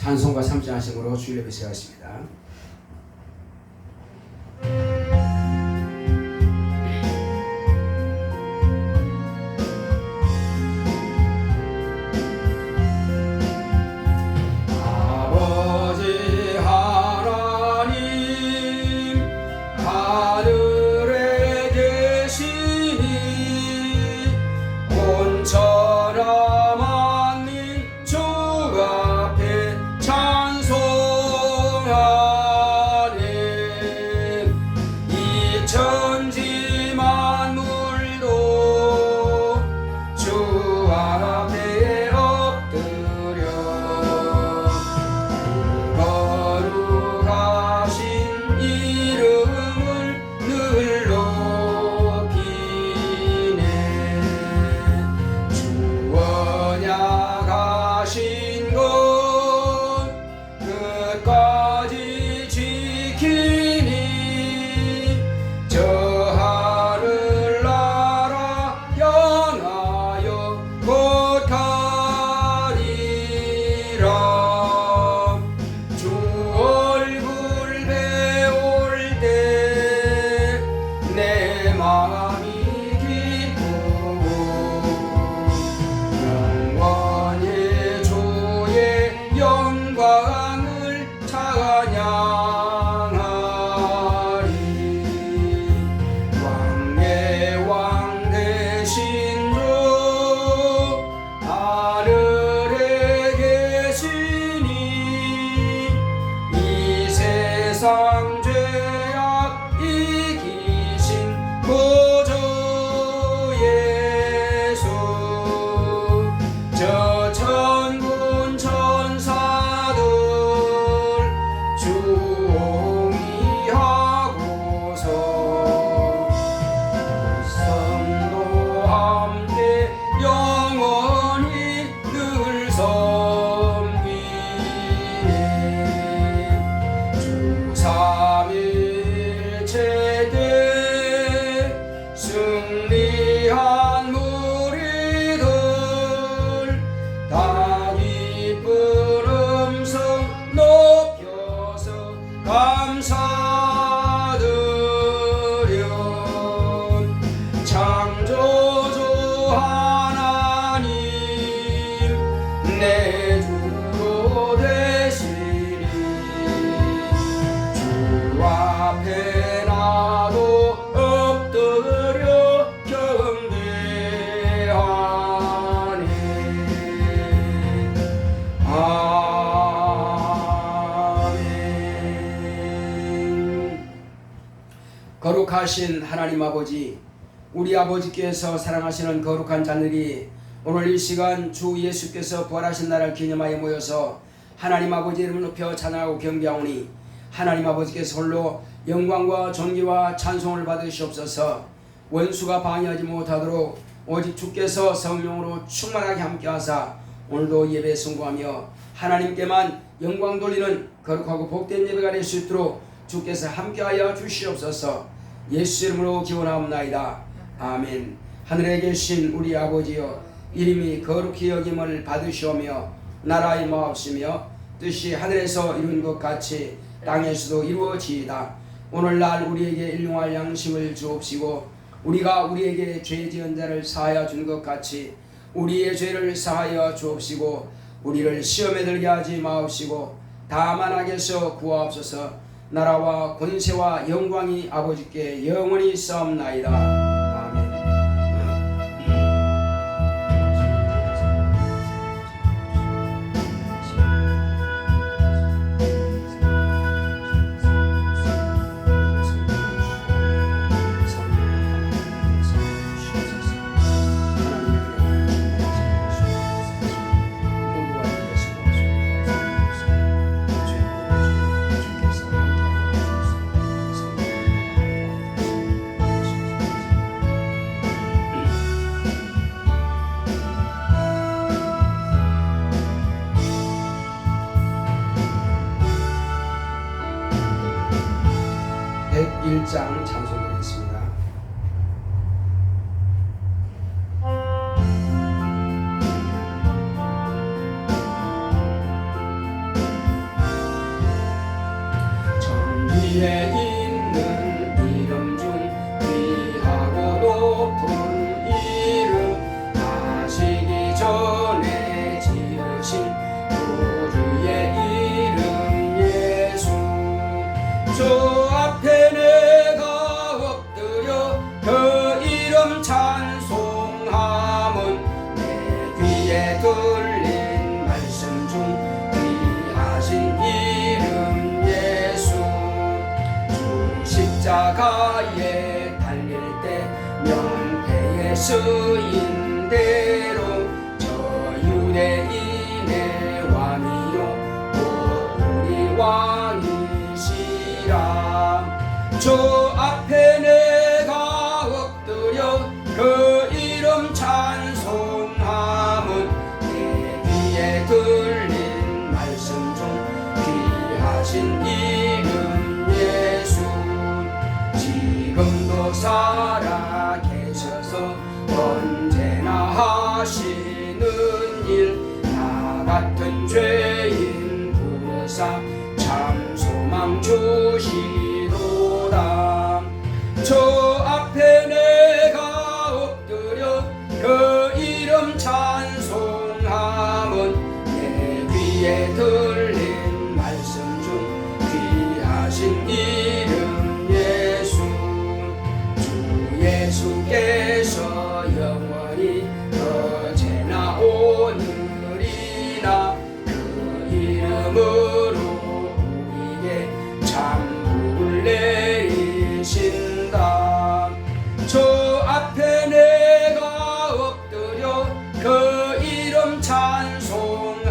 찬송과 삼창하심으로 주일 예배 시작하겠습니다. 거룩하신 하나님 아버지, 우리 아버지께서 사랑하시는 거룩한 자들이 오늘 이 시간 주 예수께서 부활하신 날을 기념하여 모여서 하나님 아버지 이름을 높여 찬양하고 경배하오니 하나님 아버지께서 홀로 영광과 존귀와 찬송을 받으시옵소서. 원수가 방해하지 못하도록 오직 주께서 성령으로 충만하게 함께하사 오늘도 예배에 성공하며 하나님께만 영광 돌리는 거룩하고 복된 예배가 될 수 있도록 주께서 함께하여 주시옵소서. 예수 이름으로 기원하옵나이다. 아멘. 하늘에 계신 우리 아버지여, 이름이 거룩히 여김을 받으시오며 나라의 마옵시며 뜻이 하늘에서 이룬 것 같이 땅에서도 이루어지이다. 오늘날 우리에게 일용할 양식을 주옵시고 우리가 우리에게 죄 지은 자를 사하여 준 것 같이 우리의 죄를 사하여 주옵시고 우리를 시험에 들게 하지 마옵시고 다만 악에서 구하옵소서. 나라와 권세와 영광이 아버지께 영원히 있사옵나이다. 아멘. 찬송드리겠습니다. 위에 있는 이름 중 귀하고 높은 이름 하시기 전에 지으신 우주의 이름 예수 저 앞에 내가 엎드려 그 이름 찬송함은 내 귀에 들린 말씀 중 귀하신 이름 예수 주 십자가에 달릴 때 명패에 쓰인 대로 저 유대인의 왕이요 곧 우리 왕이시라 저 앞에 내가 엎드려 그 이름 찬송함은 내 귀에 들린 말씀 중 귀하신 이름 예수 지금도 살아 계셔서 언제나 하시는 일 나 같은 죄인 부르사 참 소망 주시도다 저 앞에 내가 엎드려 그 이름 찬송함은 내 귀에 들린 말씀 중 귀하신 이름 예수 주 예수께서 영원히 어제나 오늘이나 그 이름으로 우리에게 참복을 내리신다 저 앞에 내가 엎드려 그 이름 찬송함은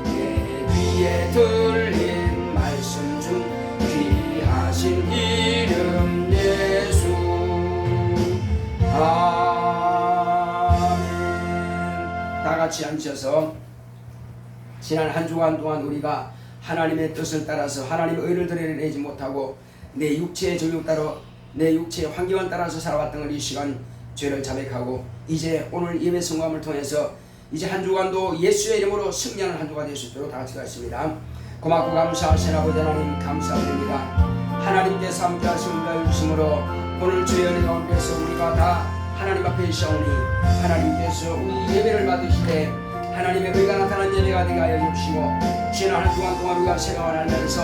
내 귀에 들린 말씀 중 귀하신 이름 예수 아멘 다같이 앉으셔서 지난 한 주간 동안 우리가 하나님의 뜻을 따라서 하나님의 의를 드러내지 못하고 내 육체의 정욕 따라 내 육체의 환경을 따라서 살아왔던 걸 이 시간 죄를 자백하고 이제 오늘 예배 성감을 통해서 이제 한 주간도 예수의 이름으로 승리하는 한 주가 될 수 있도록 다 같이 가겠습니다. 고맙고 감사하신 아버지 하나님 감사드립니다. 하나님께서 함께 하신 은혜를 주심으로 오늘 주의 은혜 가운데서 우리가 다 하나님 앞에 있사오니 하나님께서 우리 예배를 받으시되 하나님의 의가 나타난 예배가 되게 하여 주시고 지난 한 주간 동안 우리가 생활하면서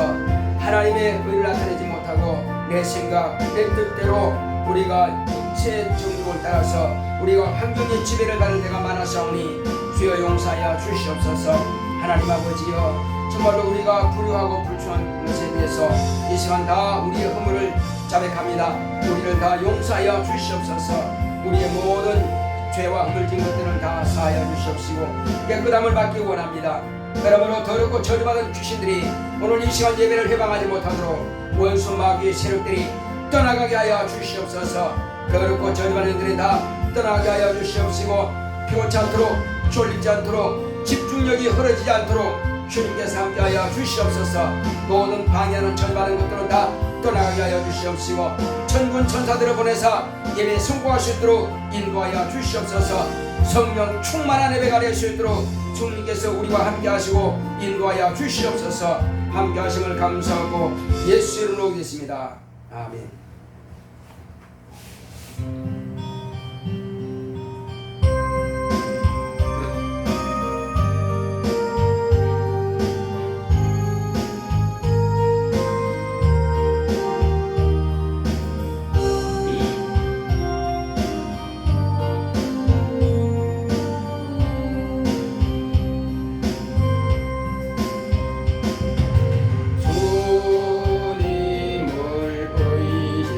하나님의 의를 나타내지 못하고 내 생각, 내 뜻대로 우리가 육체의 정욕을 따라서 우리가 환경의 지배를 받는 데가 많아서오니 주여 용서하여 주시옵소서. 하나님 아버지여 정말로 우리가 불효하고 불충한 것에 대해서 이 시간 다 우리의 허물을 자백합니다. 우리를 다 용서하여 주시옵소서. 우리의 모든 죄와 허물진 것들을 다 사하여 주시옵시고 깨끗함을 받기 원합니다. 그러므로 더럽고 저주받은 귀신들이 오늘 이 시간 예배를 해방하지 못하도록 원수 마귀의 세력들이 떠나가게 하여 주시옵소서. 더럽고 저주받은 들이 다 떠나게 하여 주시옵시고 피곤치 않도록 졸리지 않도록 집중력이 흐려지지 않도록 주님께서 함께하여 주시옵소서. 모든 방해하는 저주받은 것들은 다 떠나게 하여 주시옵시고 천군 천사들을 보내사 예배 성공할 수 있도록 인도하여 주시옵소서. 성령 충만한 예배가 될 수 있도록 주님께서 우리와 함께하시고 인도하여 주시옵소서. 함께하심을 감사하고 예수 이름으로 오겠습니다. 아멘. 주님을 의지합니다.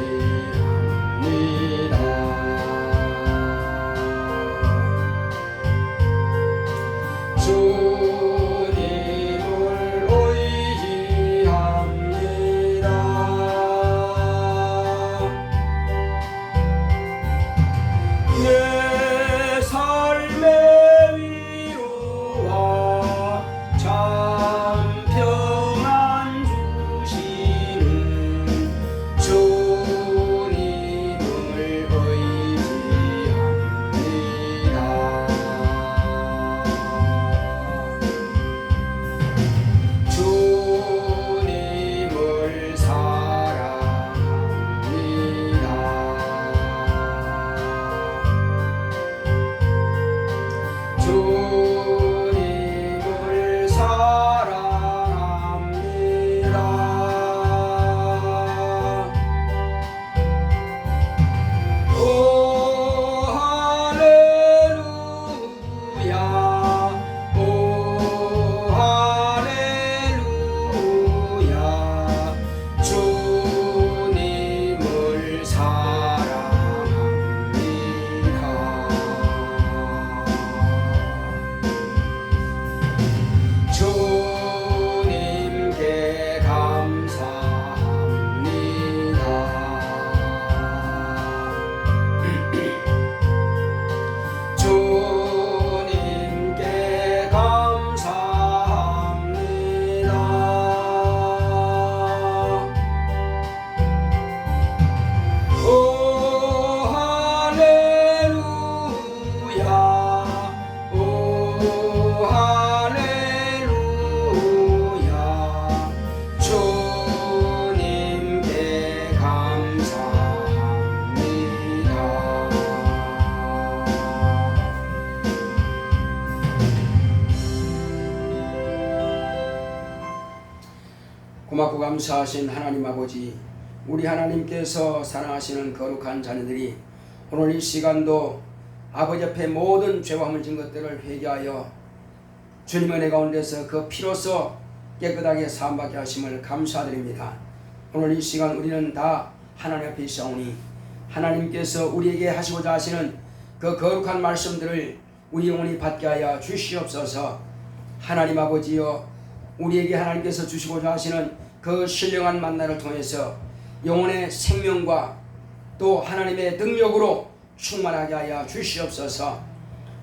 고맙고 감사하신 하나님 아버지, 우리 하나님께서 사랑하시는 거룩한 자녀들이 오늘 이 시간도 아버지 앞에 모든 죄와 물진 것들을 회개하여 주님 은혜 가운데서 그 피로써 깨끗하게 사함받게 하심을 감사드립니다. 오늘 이 시간 우리는 다 하나님 앞에 있사오니 하나님께서 우리에게 하시고자 하시는 그 거룩한 말씀들을 우리 영혼이 받게 하여 주시옵소서. 하나님 아버지여, 우리에게 하나님께서 주시고자 하시는 그 신령한 만나를 통해서 영혼의 생명과 또 하나님의 능력으로 충만하게 하여 주시옵소서.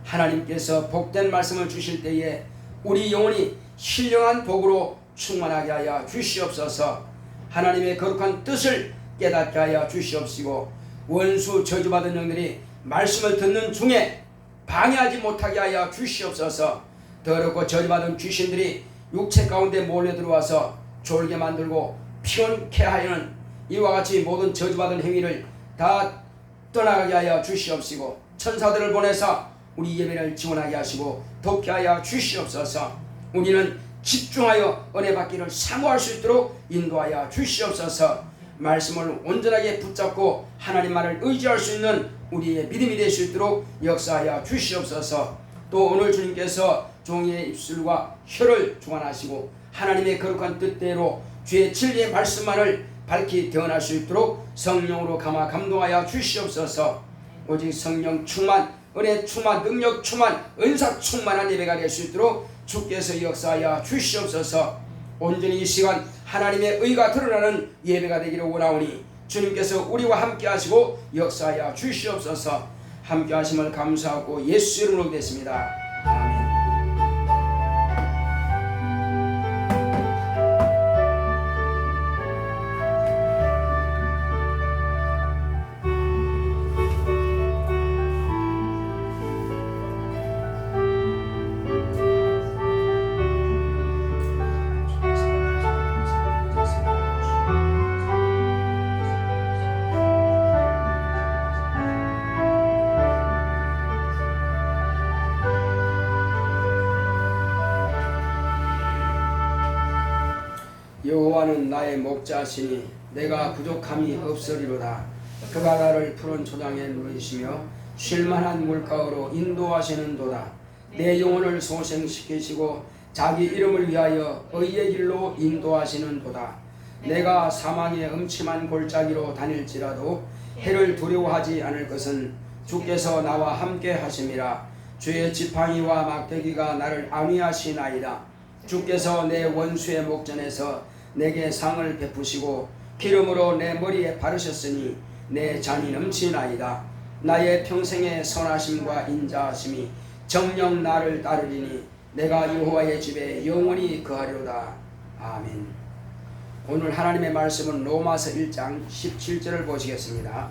하나님께서 복된 말씀을 주실 때에 우리 영혼이 신령한 복으로 충만하게 하여 주시옵소서. 하나님의 거룩한 뜻을 깨닫게 하여 주시옵시고 원수 저주받은 영들이 말씀을 듣는 중에 방해하지 못하게 하여 주시옵소서. 더럽고 저주받은 귀신들이 육체 가운데 몰려 들어와서 졸게 만들고 피곤케 하여는 이와 같이 모든 저주받은 행위를 다 떠나가게 하여 주시옵시고 천사들을 보내서 우리 예배를 지원하게 하시고 돕게 하여 주시옵소서. 우리는 집중하여 은혜 받기를 사모할 수 있도록 인도하여 주시옵소서. 말씀을 온전하게 붙잡고 하나님 말을 의지할 수 있는 우리의 믿음이 될 수 있도록 역사하여 주시옵소서. 또 오늘 주님께서 종의 입술과 혀를 주관하시고 하나님의 거룩한 뜻대로 주의 진리의 말씀만을 밝히 대언할 수 있도록 성령으로 감화 감동하여 주시옵소서. 오직 성령 충만, 은혜 충만, 능력 충만, 은사 충만한 예배가 될 수 있도록 주께서 역사하여 주시옵소서. 온전히 이 시간 하나님의 의가 드러나는 예배가 되기를 원하오니 주님께서 우리와 함께 하시고 역사하여 주시옵소서. 함께 하심을 감사하고 예수 이름으로 기도했습니다. 아멘. 여호와는 나의 목자시니 내가 부족함이 없으리로다. 그가 나를 푸른 초장에 누이시며 쉴만한 물가로 인도하시는도다. 내 영혼을 소생시키시고 자기 이름을 위하여 의의 길로 인도하시는도다. 내가 사망의 음침한 골짜기로 다닐지라도 해를 두려워하지 않을 것은 주께서 나와 함께 하심이라. 주의 지팡이와 막대기가 나를 안위하시나이다. 주께서 내 원수의 목전에서 내게 상을 베푸시고 기름으로 내 머리에 바르셨으니 내 잔이 넘치나이다. 나의 평생의 선하심과 인자하심이 정녕 나를 따르리니 내가 여호와의 집에 영원히 거하리로다. 아멘. 오늘 하나님의 말씀은 로마서 1장 17절을 보시겠습니다.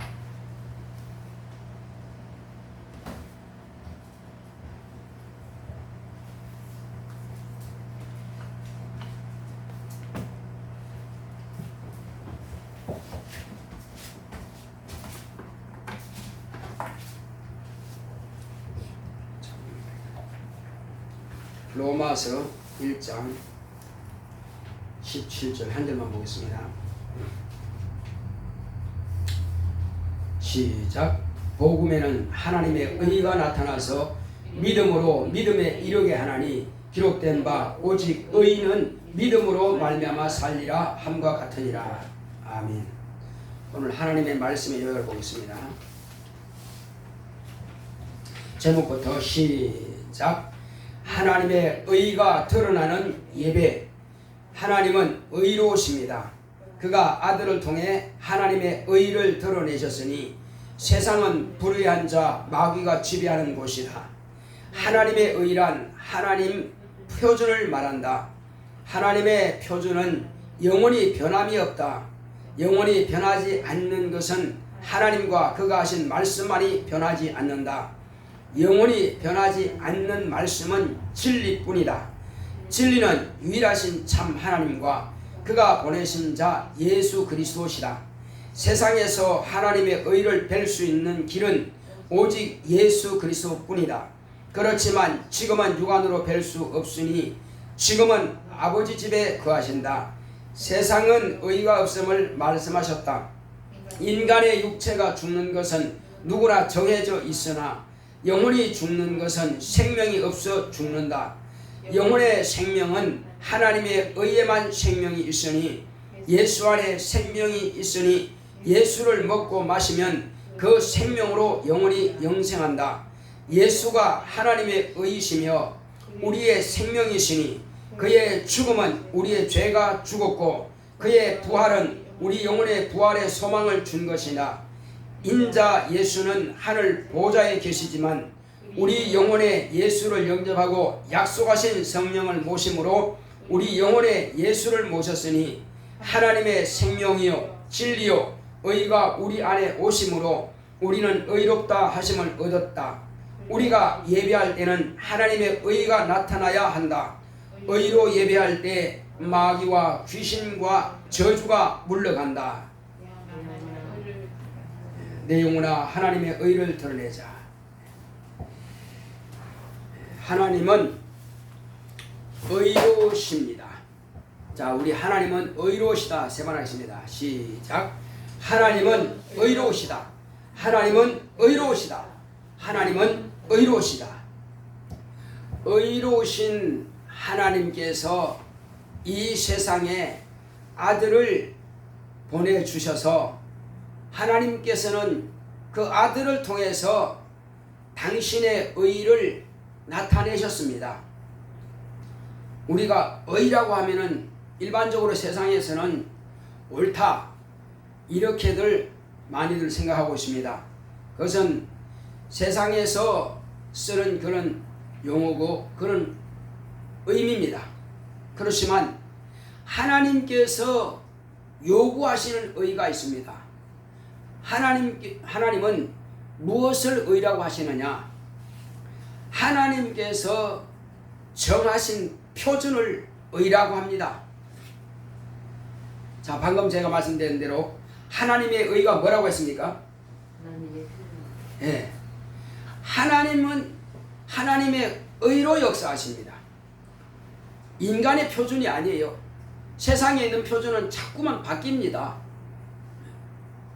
로마서 1장 17절 한 절만 보겠습니다. 시작. 복음에는 하나님의 의가 나타나서 믿음으로 믿음에 이르게 하나니 기록된 바 오직 의인은 믿음으로 말미암아 살리라 함과 같으니라. 아멘. 오늘 하나님의 말씀의 요약을 보겠습니다. 제목부터 시작. 하나님의 의가 드러나는 예배. 하나님은 의로우십니다. 그가 아들을 통해 하나님의 의를 드러내셨으니 세상은 불의한 자 마귀가 지배하는 곳이다. 하나님의 의란 하나님 표준을 말한다. 하나님의 표준은 영원히 변함이 없다. 영원히 변하지 않는 것은 하나님과 그가 하신 말씀만이 변하지 않는다. 영원히 변하지 않는 말씀은 진리뿐이다. 진리는 유일하신 참 하나님과 그가 보내신 자 예수 그리스도시다. 세상에서 하나님의 의를 뵐 수 있는 길은 오직 예수 그리스도뿐이다. 그렇지만 지금은 육안으로 뵐 수 없으니 지금은 아버지 집에 거하신다. 세상은 의가 없음을 말씀하셨다. 인간의 육체가 죽는 것은 누구나 정해져 있으나 영혼이 죽는 것은 생명이 없어 죽는다. 영혼의 생명은 하나님의 의에만 생명이 있으니 예수 안에 생명이 있으니 예수를 먹고 마시면 그 생명으로 영혼이 영생한다. 예수가 하나님의 의이시며 우리의 생명이시니 그의 죽음은 우리의 죄가 죽었고 그의 부활은 우리 영혼의 부활의 소망을 준 것이다. 인자 예수는 하늘 보좌에 계시지만 우리 영혼에 예수를 영접하고 약속하신 성령을 모심으로 우리 영혼에 예수를 모셨으니 하나님의 생명이요 진리요 의가 우리 안에 오심으로 우리는 의롭다 하심을 얻었다. 우리가 예배할 때는 하나님의 의가 나타나야 한다. 의로 예배할 때 마귀와 귀신과 저주가 물러간다. 내 영혼아 하나님의 의를 드러내자. 하나님은 의로우십니다. 자, 우리 하나님은 의로우시다 세 번 하겠습니다. 시작. 하나님은 의로우시다. 하나님은 의로우시다. 하나님은 의로우시다. 의로우신 하나님께서 이 세상에 아들을 보내주셔서 하나님께서는 그 아들을 통해서 당신의 의를 나타내셨습니다. 우리가 의라고 하면은 일반적으로 세상에서는 옳다 이렇게들 많이들 생각하고 있습니다. 그것은 세상에서 쓰는 그런 용어고 그런 의미입니다. 그렇지만 하나님께서 요구하시는 의가 있습니다. 하나님은 무엇을 의라고 하시느냐? 하나님께서 정하신 표준을 의라고 합니다. 자, 방금 제가 말씀드린 대로 하나님의 의가 뭐라고 했습니까? 예. 하나님은 하나님의 의로 역사하십니다. 인간의 표준이 아니에요. 세상에 있는 표준은 자꾸만 바뀝니다.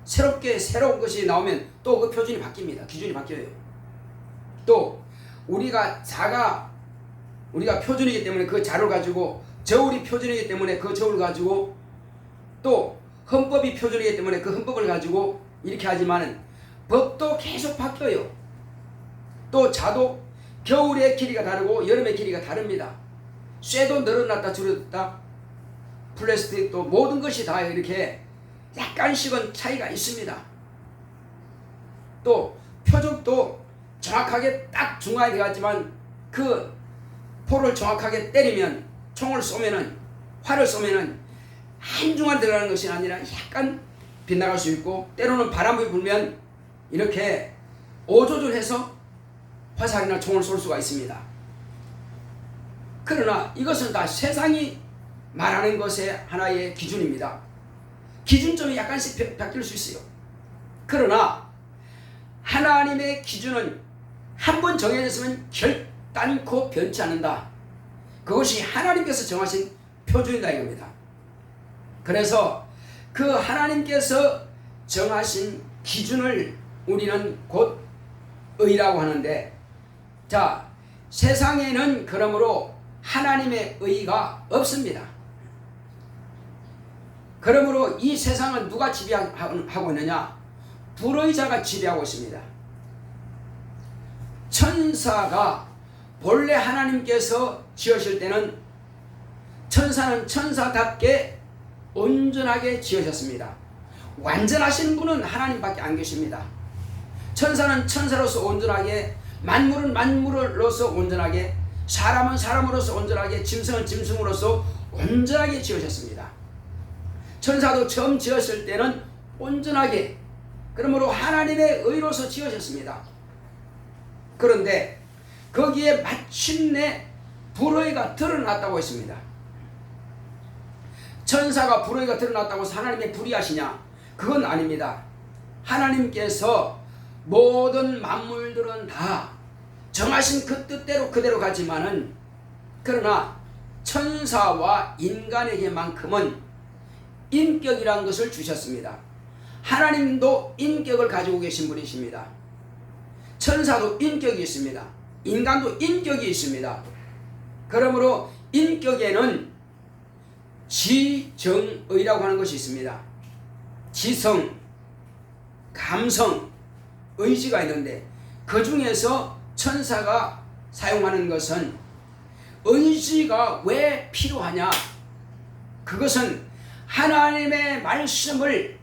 새로운 것이 나오면 또 그 표준이 바뀝니다. 기준이 바뀌어요. 또 우리가 표준이기 때문에 그 자를 가지고 저울이 표준이기 때문에 그 저울을 가지고 또 헌법이 표준이기 때문에 그 헌법을 가지고 이렇게 하지만은 법도 계속 바뀌어요. 또 자도 겨울의 길이가 다르고 여름의 길이가 다릅니다. 쇠도 늘어났다 줄어들었다 플라스틱도 모든 것이 다 이렇게 약간씩은 차이가 있습니다. 또 표적도 정확하게 딱 중간에 들어갔지만 그 포를 정확하게 때리면 총을 쏘면은 활을 쏘면은 한중간 들어가는 것이 아니라 약간 빗나갈 수 있고 때로는 바람이 불면 이렇게 오조절해서 화살이나 총을 쏠 수가 있습니다. 그러나 이것은 다 세상이 말하는 것의 하나의 기준입니다. 기준점이 약간씩 바뀔 수 있어요. 그러나 하나님의 기준은 한 번 정해졌으면 결단코 변치 않는다. 그것이 하나님께서 정하신 표준이다 이겁니다. 그래서 그 하나님께서 정하신 기준을 우리는 곧 의라고 하는데, 자, 세상에는 그러므로 하나님의 의가 없습니다. 그러므로 이 세상은 누가 지배하고 있느냐? 불의자가 지배하고 있습니다. 천사가 본래 하나님께서 지으실 때는 천사는 천사답게 온전하게 지으셨습니다. 완전하신 분은 하나님밖에 안 계십니다. 천사는 천사로서 온전하게, 만물은 만물로서 온전하게, 사람은 사람으로서 온전하게, 짐승은 짐승으로서 온전하게 지으셨습니다. 천사도 처음 지었을 때는 온전하게, 그러므로 하나님의 의로서 지으셨습니다. 그런데 거기에 마침내 불의가 드러났다고 했습니다. 천사가 불의가 드러났다고 해서 하나님의 불의하시냐? 그건 아닙니다. 하나님께서 모든 만물들은 다 정하신 그 뜻대로 그대로 가지만은, 그러나 천사와 인간에게만큼은 인격이라는 것을 주셨습니다. 하나님도 인격을 가지고 계신 분이십니다. 천사도 인격이 있습니다. 인간도 인격이 있습니다. 그러므로 인격에는 지정의라고 하는 것이 있습니다. 지성, 감성, 의지가 있는데 그 중에서 천사가 사용하는 것은 의지가 왜 필요하냐? 그것은 하나님의 말씀을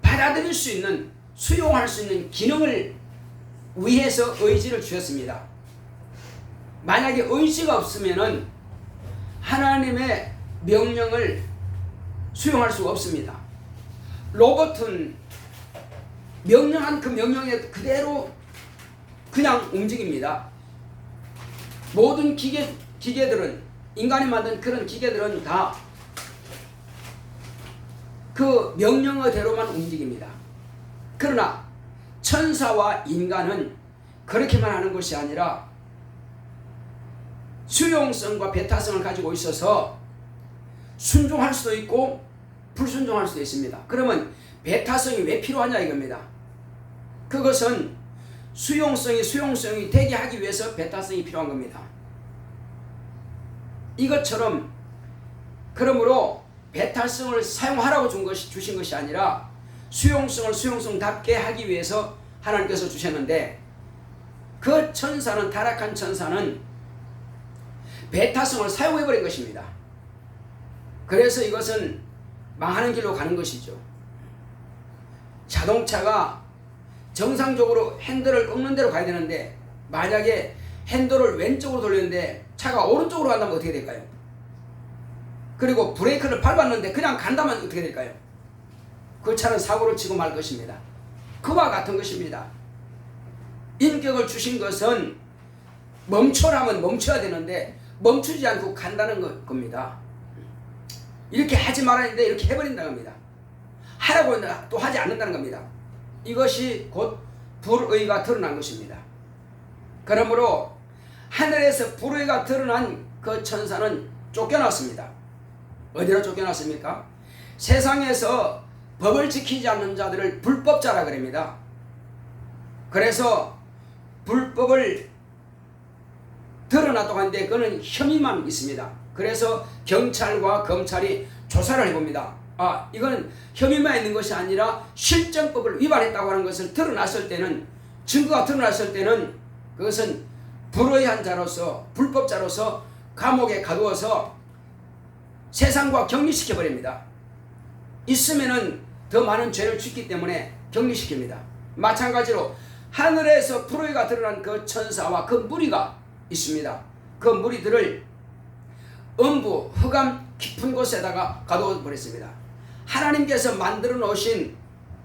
받아들일 수 있는, 수용할 수 있는 기능을 위해서 의지를 주셨습니다. 만약에 의지가 없으면은 하나님의 명령을 수용할 수가 없습니다. 로봇은 명령한 그 명령에 그대로 그냥 움직입니다. 모든 기계들은, 인간이 만든 그런 기계들은 다 그 명령어대로만 움직입니다. 그러나 천사와 인간은 그렇게만 하는 것이 아니라 수용성과 배타성을 가지고 있어서 순종할 수도 있고 불순종할 수도 있습니다. 그러면 배타성이 왜 필요하냐 이겁니다. 그것은 수용성이 되게 하기 위해서 배타성이 필요한 겁니다. 이것처럼 그러므로 배타성을 사용하라고 주신 것이 아니라 수용성을 수용성답게 하기 위해서 하나님께서 주셨는데, 그 천사는, 타락한 천사는 배타성을 사용해버린 것입니다. 그래서 이것은 망하는 길로 가는 것이죠. 자동차가 정상적으로 핸들을 꺾는 대로 가야 되는데 만약에 핸들을 왼쪽으로 돌렸는데 차가 오른쪽으로 간다면 어떻게 될까요? 그리고 브레이크를 밟았는데 그냥 간다면 어떻게 될까요? 그 차는 사고를 치고 말 것입니다. 그와 같은 것입니다. 인격을 주신 것은 멈춰라면 멈춰야 되는데 멈추지 않고 간다는 겁니다. 이렇게 하지 말았는데 이렇게 해버린다는 겁니다. 하라고 했는데 또 하지 않는다는 겁니다. 이것이 곧 불의가 드러난 것입니다. 그러므로 하늘에서 불의가 드러난 그 천사는 쫓겨났습니다. 어디로 쫓겨났습니까? 세상에서 법을 지키지 않는 자들을 불법자라 그럽니다. 그래서 불법을 드러났다고 하는데 그는 혐의만 있습니다. 그래서 경찰과 검찰이 조사를 해봅니다. 이건 혐의만 있는 것이 아니라 실정법을 위반했다고 하는 것을 드러났을 때는, 증거가 드러났을 때는 그것은 불의한 자로서, 불법자로서 감옥에 가두어서 세상과 격리시켜버립니다. 있으면은 더 많은 죄를 짓기 때문에 격리시킵니다. 마찬가지로 하늘에서 불의가 드러난 그 천사와 그 무리가 있습니다. 그 무리들을 음부, 흑암 깊은 곳에다가 가두어 버렸습니다. 하나님께서 만들어 놓으신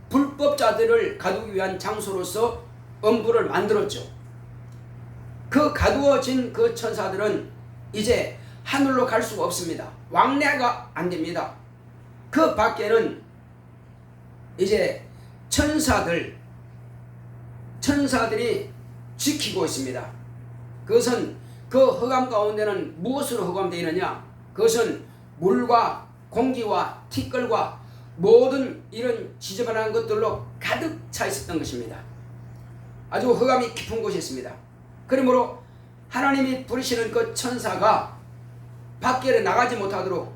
불법자들을 가두기 위한 장소로서 음부를 만들었죠. 그 가두어진 그 천사들은 이제 하늘로 갈 수가 없습니다. 왕래가 안 됩니다. 그 밖에는 이제 천사들이 지키고 있습니다. 그것은 그 흑암 가운데는 무엇으로 흑암되어 있느냐? 그것은 물과 공기와 티끌과 모든 이런 지저분한 것들로 가득 차 있었던 것입니다. 아주 흑암이 깊은 곳이 있습니다. 그러므로 하나님이 부르시는 그 천사가 밖에 나가지 못하도록,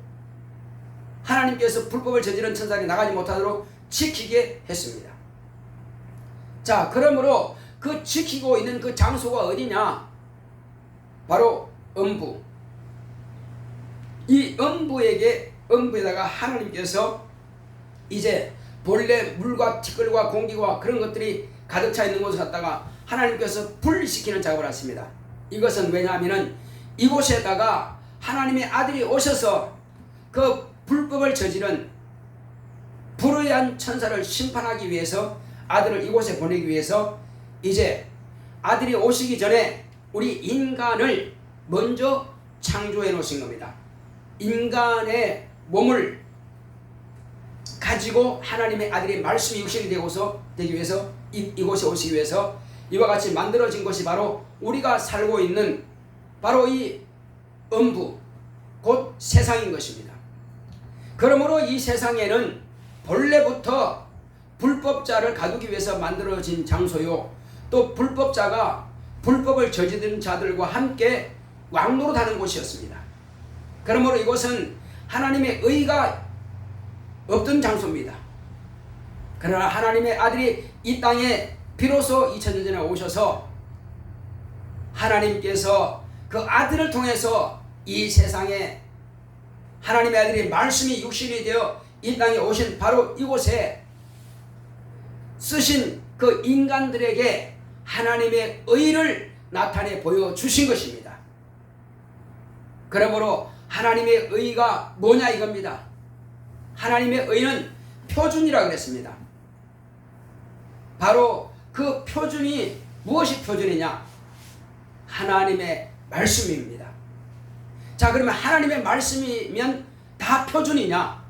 하나님께서 불법을 저지른 천사들이 나가지 못하도록 지키게 했습니다. 자, 그러므로 그 지키고 있는 그 장소가 어디냐? 바로 음부. 이 음부에다가 하나님께서 이제 본래 물과 티끌과 공기와 그런 것들이 가득 차 있는 곳을 갖다가 하나님께서 분리시키는 작업을 하십니다. 이것은 왜냐하면 이곳에다가 하나님의 아들이 오셔서 그 불법을 저지른 불의한 천사를 심판하기 위해서 아들을 이곳에 보내기 위해서 이제 아들이 오시기 전에 우리 인간을 먼저 창조해 놓으신 겁니다. 인간의 몸을 가지고 하나님의 아들이 말씀이 육신이 되기 위해서 이곳에 오시기 위해서 이와 같이 만들어진 것이 바로 우리가 살고 있는 바로 이 음부, 곧 세상인 것입니다. 그러므로 이 세상에는 본래부터 불법자를 가두기 위해서 만들어진 장소요, 또 불법자가 불법을 저지른 자들과 함께 왕노릇하는 곳이었습니다. 그러므로 이곳은 하나님의 의가 없던 장소입니다. 그러나 하나님의 아들이 이 땅에 비로소 2000년 전에 오셔서 하나님께서 그 아들을 통해서 이 세상에 하나님의 아들이 말씀이 육신이 되어 이 땅에 오신 바로 이곳에 쓰신 그 인간들에게 하나님의 의를 나타내 보여주신 것입니다. 그러므로 하나님의 의가 뭐냐 이겁니다. 하나님의 의는 표준이라고 그랬습니다. 바로 그 표준이 무엇이 표준이냐? 하나님의 말씀입니다. 자, 그러면 하나님의 말씀이면 다 표준이냐?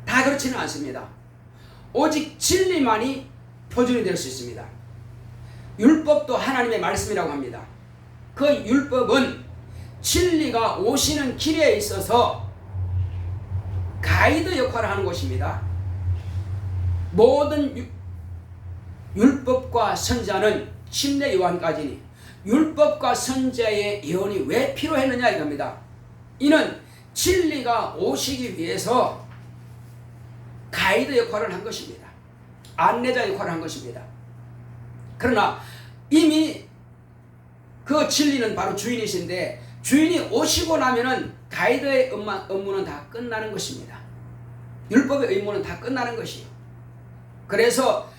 다 그렇지는 않습니다. 오직 진리만이 표준이 될 수 있습니다. 율법도 하나님의 말씀이라고 합니다. 그 율법은 진리가 오시는 길에 있어서 가이드 역할을 하는 것입니다. 모든 율법과 선자는 침례 요한까지니 율법과 선자의 예언이 왜 필요했느냐 이겁니다. 이는 진리가 오시기 위해서 가이드 역할을 한 것입니다. 안내자 역할을 한 것입니다. 그러나 이미 그 진리는 바로 주인이신데 주인이 오시고 나면은 가이드의 업무는 다 끝나는 것입니다. 율법의 의무는 다 끝나는 것이요. 그래서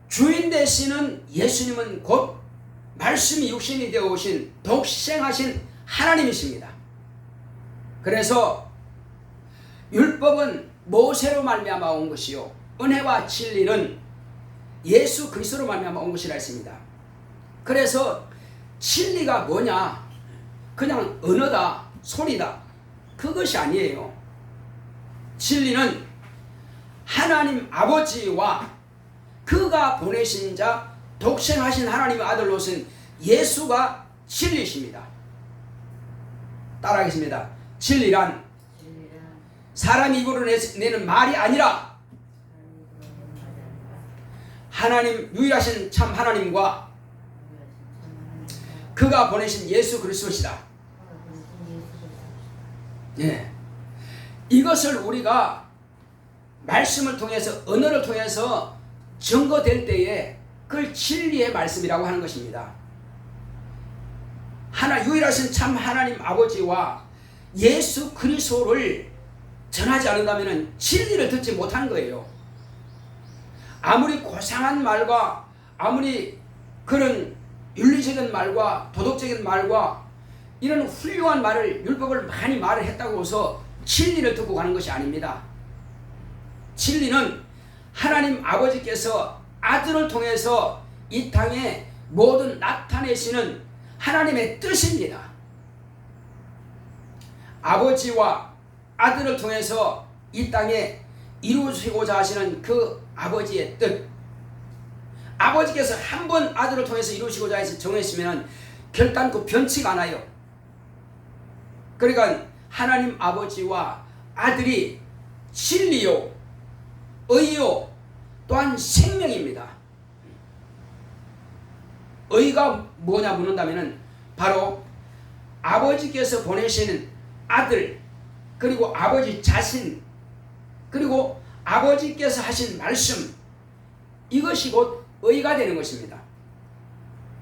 주인 되시는 예수님은 곧 말씀이 육신이 되어 오신 독생하신 하나님이십니다. 그래서 율법은 모세로 말미암아 온 것이요 은혜와 진리는 예수 그리스도로 말미암아 온 것이라 했습니다. 그래서 진리가 뭐냐? 그냥 언어다, 소리다, 그것이 아니에요. 진리는 하나님 아버지와 그가 보내신 자 독생하신 하나님의 아들로선 예수가 진리십니다. 따라하겠습니다. 진리란 사람 입으로 내는 말이 아니라 하나님 유일하신 참 하나님과 그가 보내신 예수 그리스도시다. 예. 이것을 우리가 말씀을 통해서 언어를 통해서 증거될 때에 그걸 진리의 말씀이라고 하는 것입니다. 유일하신 참 하나님 아버지와 예수 그리스도를 전하지 않는다면 진리를 듣지 못하는 거예요. 아무리 고상한 말과 아무리 그런 윤리적인 말과 도덕적인 말과 이런 훌륭한 말을 율법을 많이 말을 했다고 해서 진리를 듣고 가는 것이 아닙니다. 진리는 하나님 아버지께서 아들을 통해서 이 땅에 모든 나타내시는 하나님의 뜻입니다. 아버지와 아들을 통해서 이 땅에 이루시고자 하시는 그 아버지의 뜻, 아버지께서 한 번 아들을 통해서 이루시고자 해서 정했으면 결단코 변치가 않아요. 그러니까 하나님 아버지와 아들이 진리요 의요 또한 생명입니다. 의가 뭐냐 묻는다면 바로 아버지께서 보내시는 아들, 그리고 아버지 자신, 그리고 아버지께서 하신 말씀, 이것이 곧 의가 되는 것입니다.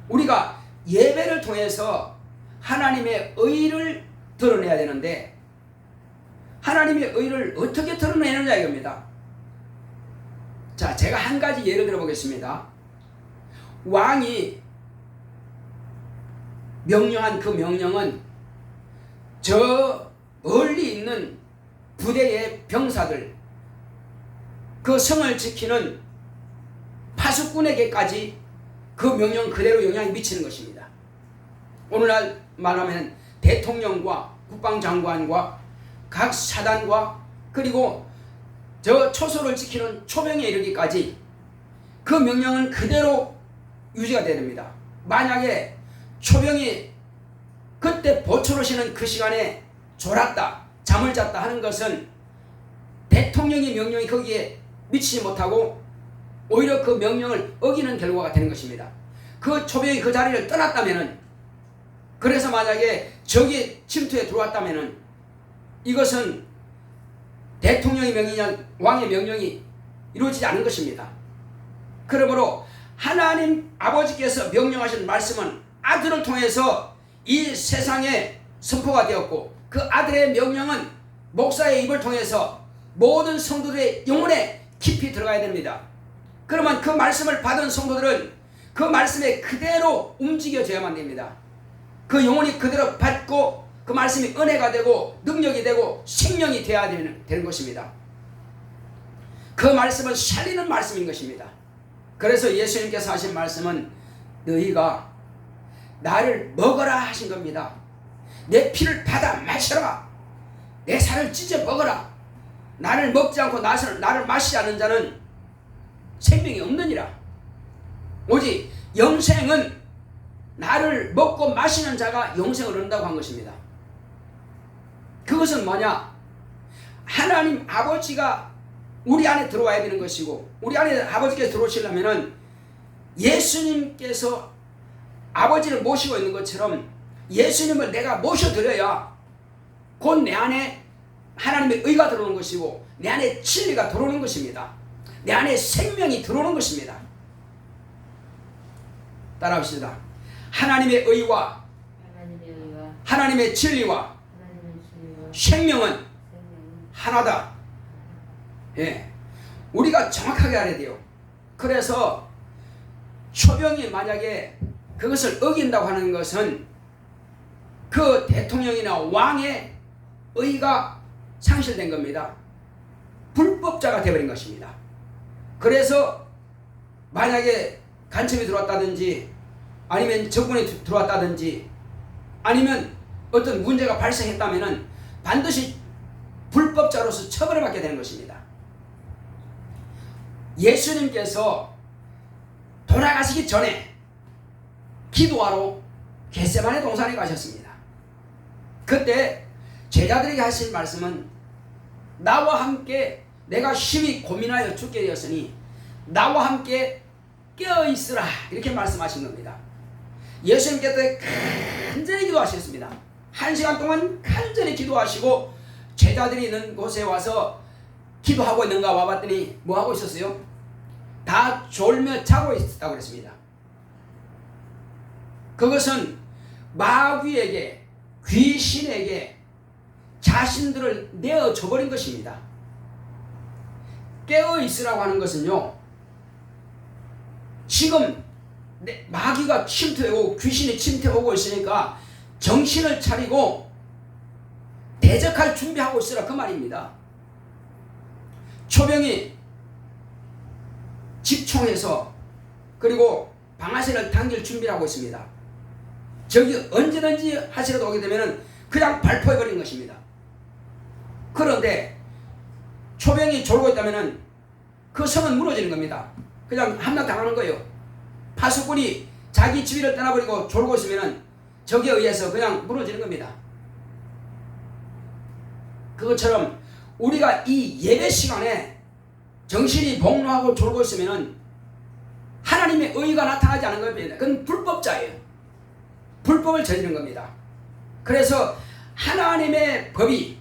우리가 예배를 통해서 하나님의 의를 드러내야 되는데 하나님의 의를 어떻게 드러내느냐 이겁니다. 자, 제가 한 가지 예를 들어보겠습니다. 왕이 명령한 그 명령은 저 멀리 있는 부대의 병사들, 그 성을 지키는 파수꾼에게까지 그 명령 그대로 영향이 미치는 것입니다. 오늘날 말하면 대통령과 국방장관과 각 사단과 그리고 저 초소를 지키는 초병에 이르기까지 그 명령은 그대로 유지가 됩니다. 만약에 초병이 그때 보초를 쉬는 그 시간에 졸았다, 잠을 잤다 하는 것은 대통령의 명령이 거기에 미치지 못하고 오히려 그 명령을 어기는 결과가 되는 것입니다. 그 초병이 그 자리를 떠났다면은, 그래서 만약에 적이 침투해 들어왔다면은 이것은 대통령의 명령이냐 왕의 명령이 이루어지지 않은 것입니다. 그러므로 하나님 아버지께서 명령하신 말씀은 아들을 통해서 이 세상에 선포가 되었고, 그 아들의 명령은 목사의 입을 통해서 모든 성도들의 영혼에 깊이 들어가야 됩니다. 그러면 그 말씀을 받은 성도들은 그 말씀에 그대로 움직여져야만 됩니다. 그 영혼이 그대로 받고 그 말씀이 은혜가 되고 능력이 되고 생명이 되어야 되는 것입니다. 그 말씀은 살리는 말씀인 것입니다. 그래서 예수님께서 하신 말씀은 너희가 나를 먹어라 하신 겁니다. 내 피를 받아 마셔라. 내 살을 찢어 먹어라. 나를 먹지 않고 나를 마시지 않는 자는 생명이 없느니라. 오직 영생은 나를 먹고 마시는 자가 영생을 얻는다고 한 것입니다. 그것은 뭐냐? 하나님 아버지가 우리 안에 들어와야 되는 것이고, 우리 안에 아버지께서 들어오시려면은 예수님께서 아버지를 모시고 있는 것처럼 예수님을 내가 모셔드려야 곧 내 안에 하나님의 의가 들어오는 것이고 내 안에 진리가 들어오는 것입니다. 내 안에 생명이 들어오는 것입니다. 따라합시다. 하나님의 의와 하나님의 진리와 생명은 하나다. 예, 우리가 정확하게 알아야 돼요. 그래서 초병이 만약에 그것을 어긴다고 하는 것은 그 대통령이나 왕의 의가 상실된 겁니다. 불법자가 되어버린 것입니다. 그래서 만약에 간첩이 들어왔다든지 아니면 적군이 들어왔다든지 아니면 어떤 문제가 발생했다면 반드시 불법자로서 처벌을 받게 되는 것입니다. 예수님께서 돌아가시기 전에 기도하러 겟세마네 동산에 가셨습니다. 그때 제자들에게 하신 말씀은 나와 함께 내가 심히 고민하여 죽게 되었으니 나와 함께 깨어있으라 이렇게 말씀하신 겁니다. 예수님께서 간절히 기도하셨습니다. 1시간 동안 간절히 기도하시고 제자들이 있는 곳에 와서 기도하고 있는가 와봤더니 뭐하고 있었어요? 다 졸며 자고 있었다고 그랬습니다. 그것은 마귀에게 귀신에게 자신들을 내어줘버린 것입니다. 깨어있으라고 하는 것은요, 지금 마귀가 침투해오고 귀신이 침투해오고 있으니까 정신을 차리고 대적할 준비하고 있으라 그 말입니다. 초병이 집총해서 그리고 방아쇠를 당길 준비를 하고 있습니다. 저기 언제든지 하시라도 오게 되면 그냥 발포해버린 것입니다. 그런데 초병이 졸고 있다면 그 성은 무너지는 겁니다. 그냥 함락당하는 거예요. 파수꾼이 자기 지위를 떠나버리고 졸고 있으면 적에 의해서 그냥 무너지는 겁니다. 그것처럼 우리가 이 예배 시간에 정신이 복로하고 졸고 있으면 하나님의 의가 나타나지 않은 겁니다. 그건 불법자예요. 불법을 저지른 겁니다. 그래서 하나님의 법이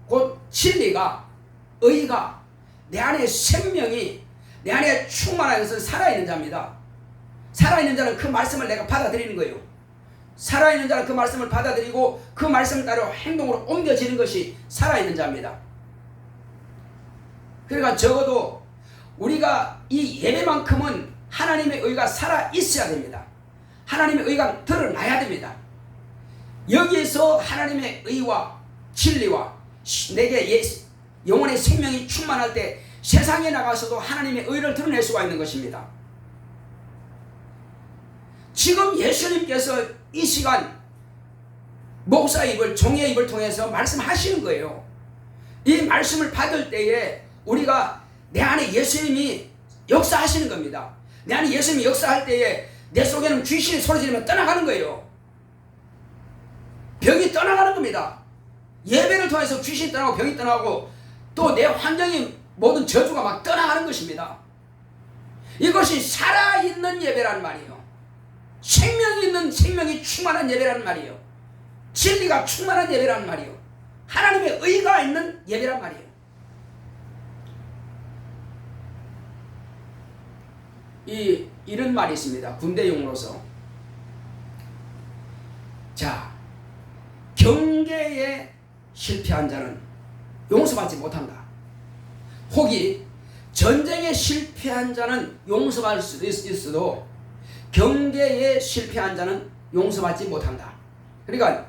곧 진리가 의가 내 안에 생명이 내 안에 충만하여서 살아있는 자입니다. 살아있는 자는 그 말씀을 내가 받아들이는 거예요. 살아있는 자는 그 말씀을 받아들이고 그 말씀을 따라 행동으로 옮겨지는 것이 살아있는 자입니다. 그러니까 적어도 우리가 이 예배만큼은 하나님의 의가 살아있어야 됩니다. 하나님의 의가 드러나야 됩니다. 여기에서 하나님의 의와 진리와 내게 영혼의 생명이 충만할 때 세상에 나가서도 하나님의 의를 드러낼 수가 있는 것입니다. 지금 예수님께서 이 시간 목사의 입을 종의 입을 통해서 말씀하시는 거예요. 이 말씀을 받을 때에 우리가 내 안에 예수님이 역사하시는 겁니다. 내 안에 예수님이 역사할 때에 내 속에는 귀신이 소리 지르면 떠나가는 거예요. 병이 떠나가는 겁니다. 예배를 통해서 귀신이 떠나고 병이 떠나고 또 내 환경이 모든 저주가 막 떠나가는 것입니다. 이것이 살아있는 예배란 말이에요. 생명이 있는, 생명이 충만한 예배란 말이에요. 진리가 충만한 예배란 말이에요. 하나님의 의가 있는 예배란 말이에요. 이런 말이 있습니다. 군대용으로서. 자, 경계에 실패한 자는 용서받지 못한다. 혹이 전쟁에 실패한 자는 용서받을 수도 있어도 경계에 실패한 자는 용서받지 못한다. 그러니까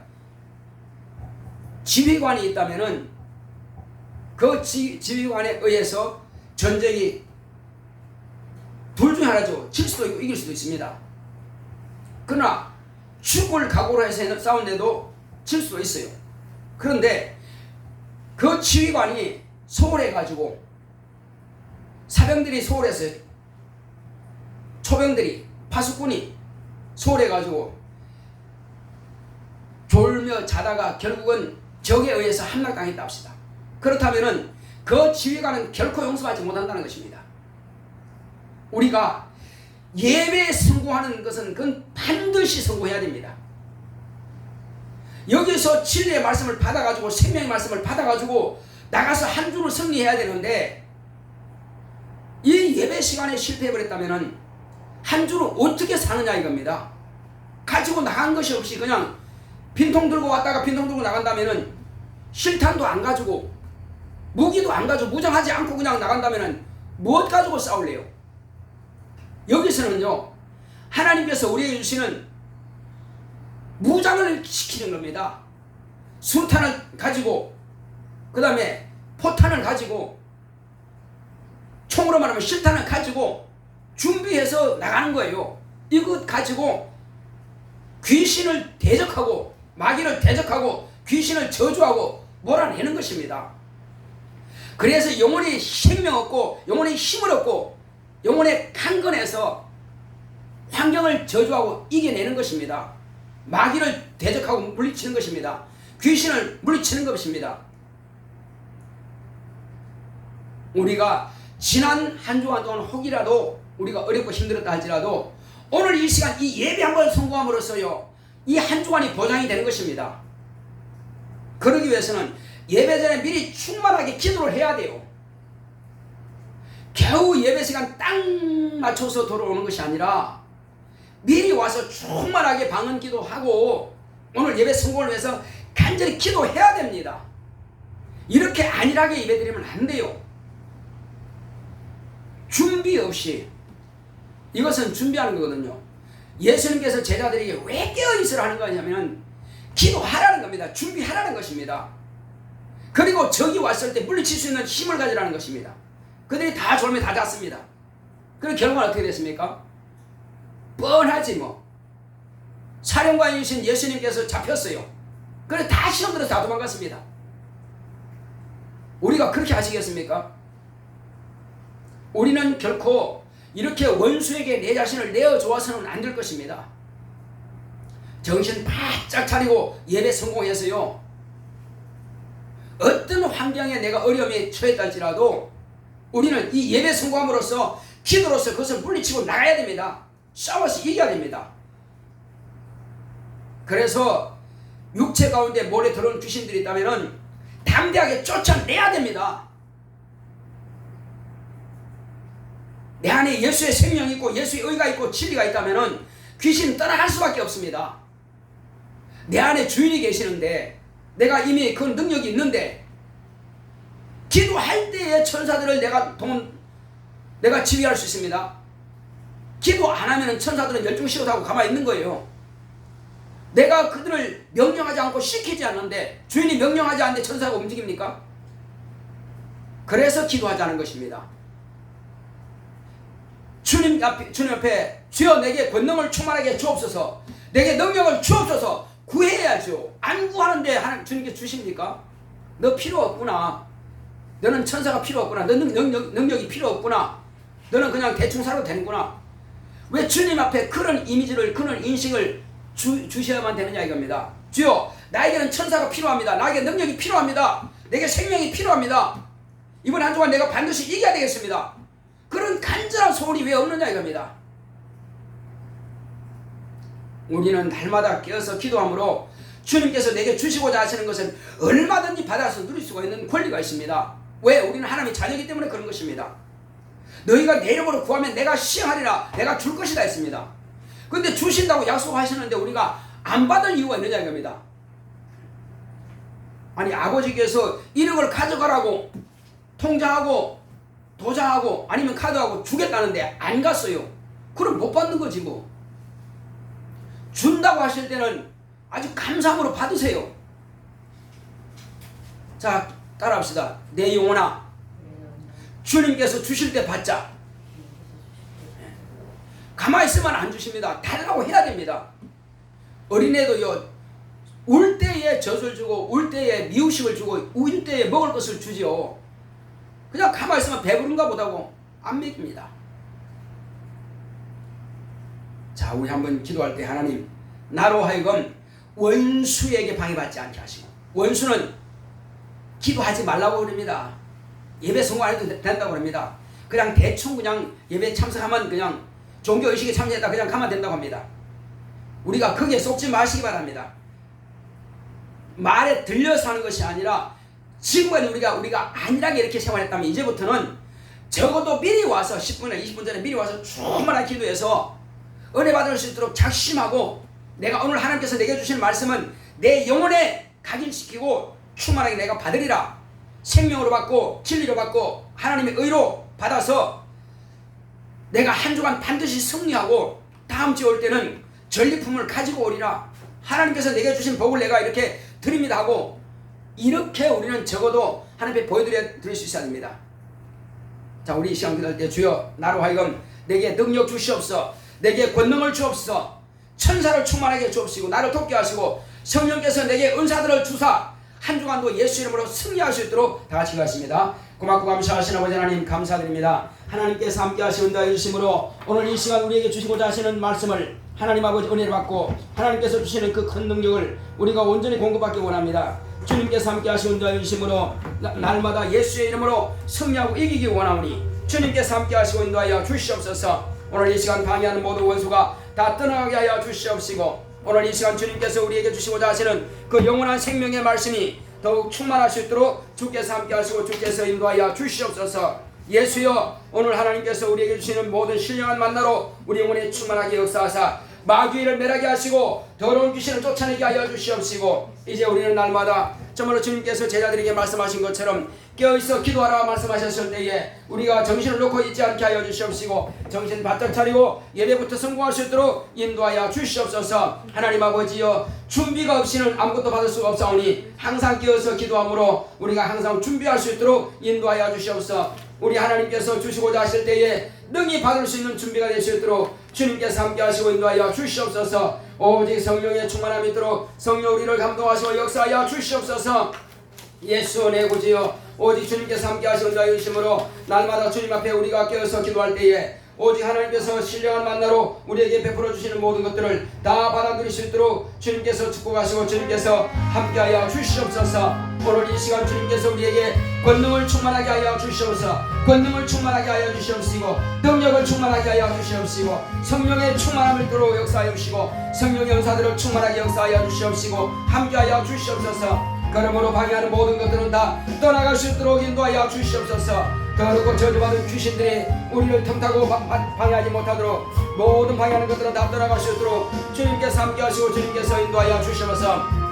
지휘관이 있다면은 그 지휘관에 의해서 전쟁이 둘 중에 하나죠. 질 수도 있고 이길 수도 있습니다. 그러나 죽을 각오로 해서 싸운데도 질 수도 있어요. 그런데 그 지휘관이 소홀해가지고 사병들이 소홀해서 초병들이 파수꾼이 소홀해가지고 졸며 자다가 결국은 적에 의해서 함락당했다 합시다. 그렇다면은 그 지휘관은 결코 용서받지 못한다는 것입니다. 우리가 예배에 성공하는 것은 그건 반드시 성공해야 됩니다. 여기서 진리의 말씀을 받아가지고 생명의 말씀을 받아가지고 나가서 한 주를 승리해야 되는데 이 예배 시간에 실패해버렸다면 한 주를 어떻게 사느냐 이겁니다. 가지고 나간 것이 없이 그냥 빈통 들고 왔다가 빈통 들고 나간다면 실탄도 안 가지고 무기도 안 가지고 무장하지 않고 그냥 나간다면 무엇 가지고 싸울래요? 여기서는요, 하나님께서 우리에게 주시는 무장을 시키는 겁니다. 수탄을 가지고 그 다음에 포탄을 가지고 총으로 말하면 실탄을 가지고 준비해서 나가는 거예요. 이것 가지고 귀신을 대적하고 마귀를 대적하고 귀신을 저주하고 몰아내는 것입니다. 그래서 영혼이 생명 얻고 영혼이 힘을 얻고 영혼의 강건해서 환경을 저주하고 이겨내는 것입니다. 마귀를 대적하고 물리치는 것입니다. 귀신을 물리치는 것입니다. 우리가 지난 한 주간 동안 혹이라도 우리가 어렵고 힘들었다 할지라도 오늘 이 시간 이 예배 한번 성공함으로써요 이 한 주간이 보장이 되는 것입니다. 그러기 위해서는 예배 전에 미리 충만하게 기도를 해야 돼요. 겨우 예배 시간 딱 맞춰서 돌아오는 것이 아니라 미리 와서 충만하게 방언 기도하고 오늘 예배 성공을 위해서 간절히 기도해야 됩니다. 이렇게 안일하게 예배드리면 안 돼요. 준비 없이. 이것은 준비하는 거거든요. 예수님께서 제자들에게 왜 깨어있으라 하는 거냐면 기도하라는 겁니다. 준비하라는 것입니다. 그리고 적이 왔을 때 물리칠 수 있는 힘을 가지라는 것입니다. 그들이 다 졸며 다 잤습니다. 그럼 결과는 어떻게 됐습니까? 뻔하지 뭐. 사령관이신 예수님께서 잡혔어요. 그래서 다 시험 들어서 다 도망갔습니다. 우리가 그렇게 하시겠습니까? 우리는 결코 이렇게 원수에게 내 자신을 내어줘서는 안 될 것입니다. 정신 바짝 차리고 예배 성공해서요. 어떤 환경에 내가 어려움에 처했다 할지라도 우리는 이 예배 성공함으로써 기도로서 그것을 물리치고 나가야 됩니다. 싸워서 이겨야 됩니다. 그래서 육체 가운데 몰래 들어온 귀신들이 있다면 담대하게 쫓아내야 됩니다. 내 안에 예수의 생명이 있고 예수의 의가 있고 진리가 있다면 귀신 떠나갈 수밖에 없습니다. 내 안에 주인이 계시는데 내가 이미 그 능력이 있는데 기도할 때에 천사들을 내가 지휘할 수 있습니다. 기도 안 하면 천사들은 열중시도하고 가만히 있는 거예요. 내가 그들을 명령하지 않고 시키지 않는데 주인이 명령하지 않는데 천사가 움직입니까? 그래서 기도하자는 것입니다. 주님 앞에 주여 내게 권능을 충만하게 주옵소서, 내게 능력을 주옵소서 구해야죠. 안 구하는데 하나님 주님께 주십니까? 너 필요 없구나. 너는 천사가 필요 없구나. 너는 능력이 필요 없구나. 너는 그냥 대충 살아도 되는구나. 왜 주님 앞에 그런 이미지를 그런 인식을 주셔야만 되느냐 이겁니다. 주여 나에게는 천사가 필요합니다. 나에게 능력이 필요합니다. 내게 생명이 필요합니다. 이번 한 주간 내가 반드시 이겨야 되겠습니다. 그런 간절한 소원이 왜 없느냐 이겁니다. 우리는 날마다 깨어서 기도함으로 주님께서 내게 주시고자 하시는 것은 얼마든지 받아서 누릴 수가 있는 권리가 있습니다. 왜? 우리는 하나님의 자녀이기 때문에 그런 것입니다. 너희가 내 이름으로 구하면 내가 시행하리라, 내가 줄 것이다 했습니다. 근데 주신다고 약속하시는데 우리가 안 받을 이유가 있느냐 이겁니다. 아니, 아버지께서 1억을 가져가라고 통장하고 도장하고 아니면 카드하고 주겠다는데 안 갔어요. 그럼 못 받는 거지 뭐. 준다고 하실 때는 아주 감사함으로 받으세요. 자, 따라합시다. 내 영혼아, 주님께서 주실 때 받자. 가만히 있으면 안 주십니다. 달라고 해야 됩니다. 어린애도요, 울 때에 젖을 주고 울 때에 미우식을 주고 울 때에 먹을 것을 주지요. 그냥 가만히 있으면 배부른가 보다고 안 먹입니다. 자, 우리 한번 기도할 때 하나님, 나로 하여금 원수에게 방해받지 않게 하시고, 원수는 기도하지 말라고 그럽니다. 예배 성공 안 해도 된다고 그럽니다. 그냥 대충 그냥 예배 참석하면 그냥 종교의식에 참여했다 그냥 가면 된다고 합니다. 우리가 거기에 속지 마시기 바랍니다. 말에 들려서 하는 것이 아니라 지금까지 우리가 안일하게 이렇게 생활했다면 이제부터는 적어도 미리 와서 10분이나 20분 전에 미리 와서 충만하게 기도해서 은혜 받을 수 있도록 작심하고, 내가 오늘 하나님께서 내게 주신 말씀은 내 영혼에 각인시키고 충만하게 내가 받으리라, 생명으로 받고 진리로 받고 하나님의 의로 받아서 내가 한 주간 반드시 승리하고 다음 주에 올 때는 전리품을 가지고 오리라, 하나님께서 내게 주신 복을 내가 이렇게 드립니다 하고, 이렇게 우리는 적어도 하나님께 보여드릴 수 있어야 됩니다. 자, 우리 이 시간 기도할 때, 주여 나로 하여금 내게 능력 주시옵소서, 내게 권능을 주옵소서, 천사를 충만하게 주옵시고 나를 돕게 하시고 성령께서 내게 은사들을 주사 한 주간도 예수 이름으로 승리할 수 있도록 다 같이 기도하십니다. 고맙고 감사하시는 아버지 하나님 감사드립니다. 하나님께서 함께 하시는 은혜해 주심으로 오늘 이 시간 우리에게 주시고자 하시는 말씀을 하나님 아버지 은혜를 받고 하나님께서 주시는 그 큰 능력을 우리가 온전히 공급받기 원합니다. 주님께서 함께 하시는 은혜해 주심으로 날마다 예수의 이름으로 승리하고 이기기 원하오니 주님께서 함께 하시고 인도하여 주시옵소서. 오늘 이 시간 방해하는 모든 원수가 다 떠나가게 하여 주시옵시고, 오늘 이 시간 주님께서 우리에게 주시고자 하시는 그 영원한 생명의 말씀이 더욱 충만할 수 있도록 주께서 함께 하시고 주께서 인도하여 주시옵소서. 예수여, 오늘 하나님께서 우리에게 주시는 모든 신령한 만나로 우리 영혼에 충만하게 역사하사 마귀를 멸하게 하시고 더러운 귀신을 쫓아내게 하여 주시옵시고, 이제 우리는 날마다 정말로 주님께서 제자들에게 말씀하신 것처럼 깨어있어 기도하라 말씀하셨을 때에 우리가 정신을 놓고 있지 않게 하여 주시옵시고 정신 바짝 차리고 예배부터 성공할 수 있도록 인도하여 주시옵소서. 하나님 아버지여, 준비가 없이는 아무것도 받을 수가 없사오니 항상 깨어서 기도함으로 우리가 항상 준비할 수 있도록 인도하여 주시옵소서. 우리 하나님께서 주시고자 하실 때에 능히 받을 수 있는 준비가 될 수 있도록 주님께서 함께 하시고 인도하여 주시옵소서. 오직 성령의 충만함이 있도록 성령 우리를 감동하시고 역사하여 주시옵소서. 예수 내 구주여, 오직 주님께서 함께 하시고 인도하여 주심으로 날마다 주님 앞에 우리가 깨어서 기도할 때에 오직 하나님께서 신령한 만나로 우리에게 베풀어 주시는 모든 것들을 다 받아들일 수 있도록 주님께서 축복하시고 주님께서 함께하여 주시옵소서. 오늘 이 시간 주님께서 우리에게 권능을 충만하게 하여 주시옵소서. 권능을 충만하게 하여 주시옵시고 능력을 충만하게 하여 주시옵시고 성령의 충만함을 들어 역사하여 주시고 성령의 은사들을 충만하게 역사하여 주시옵시고 함께하여 주시옵소서. 그러므로 방해하는 모든 것들은 다 떠나갈 수 있도록 인도하여 주시옵소서. 더럽고 저주받은 귀신들이 우리를 틈타고 방해하지 못하도록 모든 방해하는 것들은 다 떠나갈 수 있도록 주님께서 함께하시고 주님께서 인도하여 주시옵소서.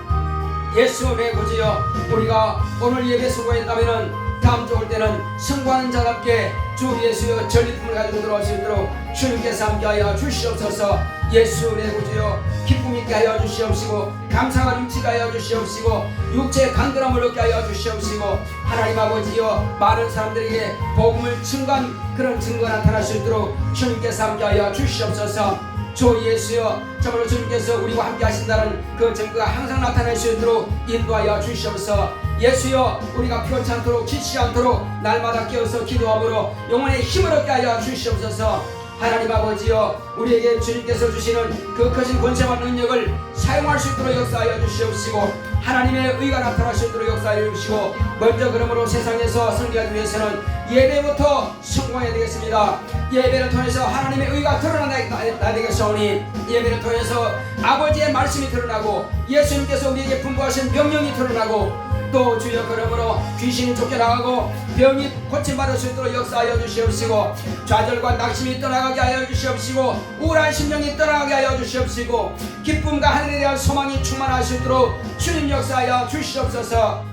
예수 내 구주여, 우리가 오늘 예배 수고했다면 다음 주 올 때는 승부하는 자답게 주 예수여 전리품을 가지고 들어올 수 있도록 주님께서 함께하여 주시옵소서. 예수 내 구주여, 기쁨 있게 하여 주시옵시고 감사가 넘치게 하여 주시옵시고 육체의 강건함을 얻게 하여 주시옵시고 하나님 아버지여, 많은 사람들에게 복음을 증거한 그런 증거가 나타날 수 있도록 주님께서 함께하여 주시옵소서. 주 예수여, 정말로 주님께서 우리와 함께 하신다는 그 증거가 항상 나타날 수 있도록 인도하여 주시옵소서. 예수여, 우리가 피곤치 않도록 지치지 않도록 날마다 깨어서 기도함으로 영혼의 힘을 얻게 하여 주시옵소서. 하나님 아버지여, 우리에게 주님께서 주시는 그 크신 권세와 능력을 사용할 수 있도록 역사하여 주시옵시고 하나님의 의가 나타날 수 있도록 역사해 주시고, 먼저 그러므로 세상에서 승리하기 위해서는 예배부터 성공해야 되겠습니다. 예배를 통해서 하나님의 의가 드러나야 되겠사오니, 예배를 통해서 아버지의 말씀이 드러나고 예수님께서 우리에게 분부하신 명령이 드러나고, 또 주여 그러므로 귀신이 쫓겨나가고 병이 고침받을 수 있도록 역사하여 주시옵시고, 좌절과 낙심이 떠나가게 하여 주시옵시고, 우울한 심령이 떠나가게 하여 주시옵시고, 기쁨과 하늘에 대한 소망이 충만할 수 있도록 주님 역사하여 주시옵소서.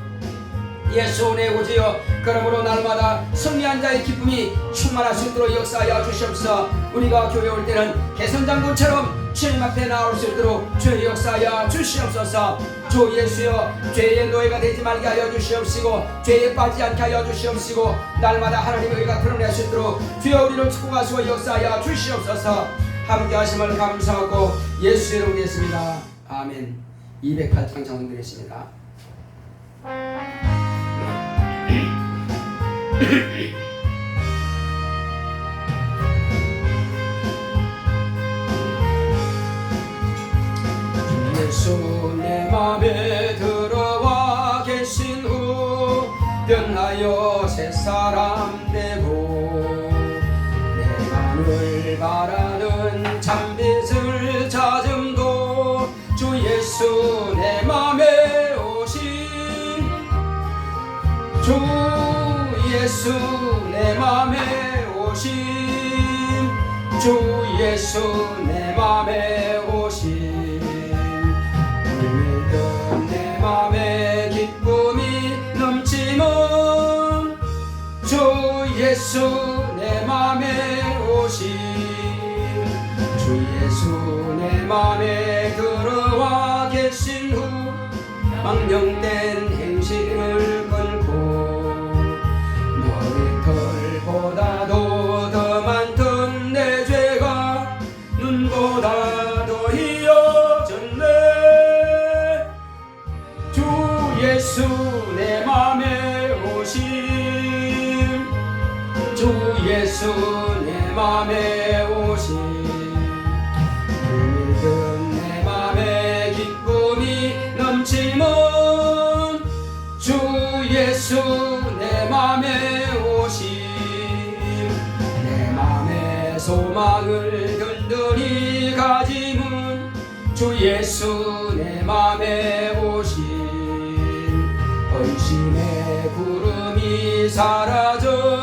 예수 내 구주여, 그러므로 날마다 승리한 자의 기쁨이 충만할 수 있도록 역사하여 주시옵소서. 우리가 교회 올 때는 개선장군처럼 주님 앞에 나올 수 있도록 주의 역사하여 주시옵소서. 주 예수여, 죄의 노예가 되지 말게 하여 주시옵시고, 죄에 빠지지 않게 하여 주시옵시고, 날마다 하나님의 의가 드러낼 수 있도록 주여 우리를 축복하시고 역사하여 주시옵소서. 함께 하심을 감사하고 예수의 이름으로 드리겠습니다. 아멘. 208장 찬송드리겠습니다. 예수 내 맘에 들어와 계신 후 변하여 새 사람 되고, 내 맘을 바라는 참빛을 찾음도 주 예수 내 맘에 오신, 주 예수 내 맘에 오신, 주 예수 내 맘에 오신, 오늘도 내 맘에 기쁨이 넘치는 주 예수 내 맘에 오신, 주 예수 내 맘에 들어와 계신 후 망령된 행실을 끊고, 머리털보다도 더 많던 내 죄가 눈보다 더 희어졌네. 주 예수 내 맘에 오신, 주 예수 내 맘에 오신, 오늘도 내 맘에 기쁨이 넘치는 주 예수 내 맘에 오신, 내 맘에 소망을 든든히 가짐은 주 예수 내 맘에 오신, 헌심의 구름이 사라져버림도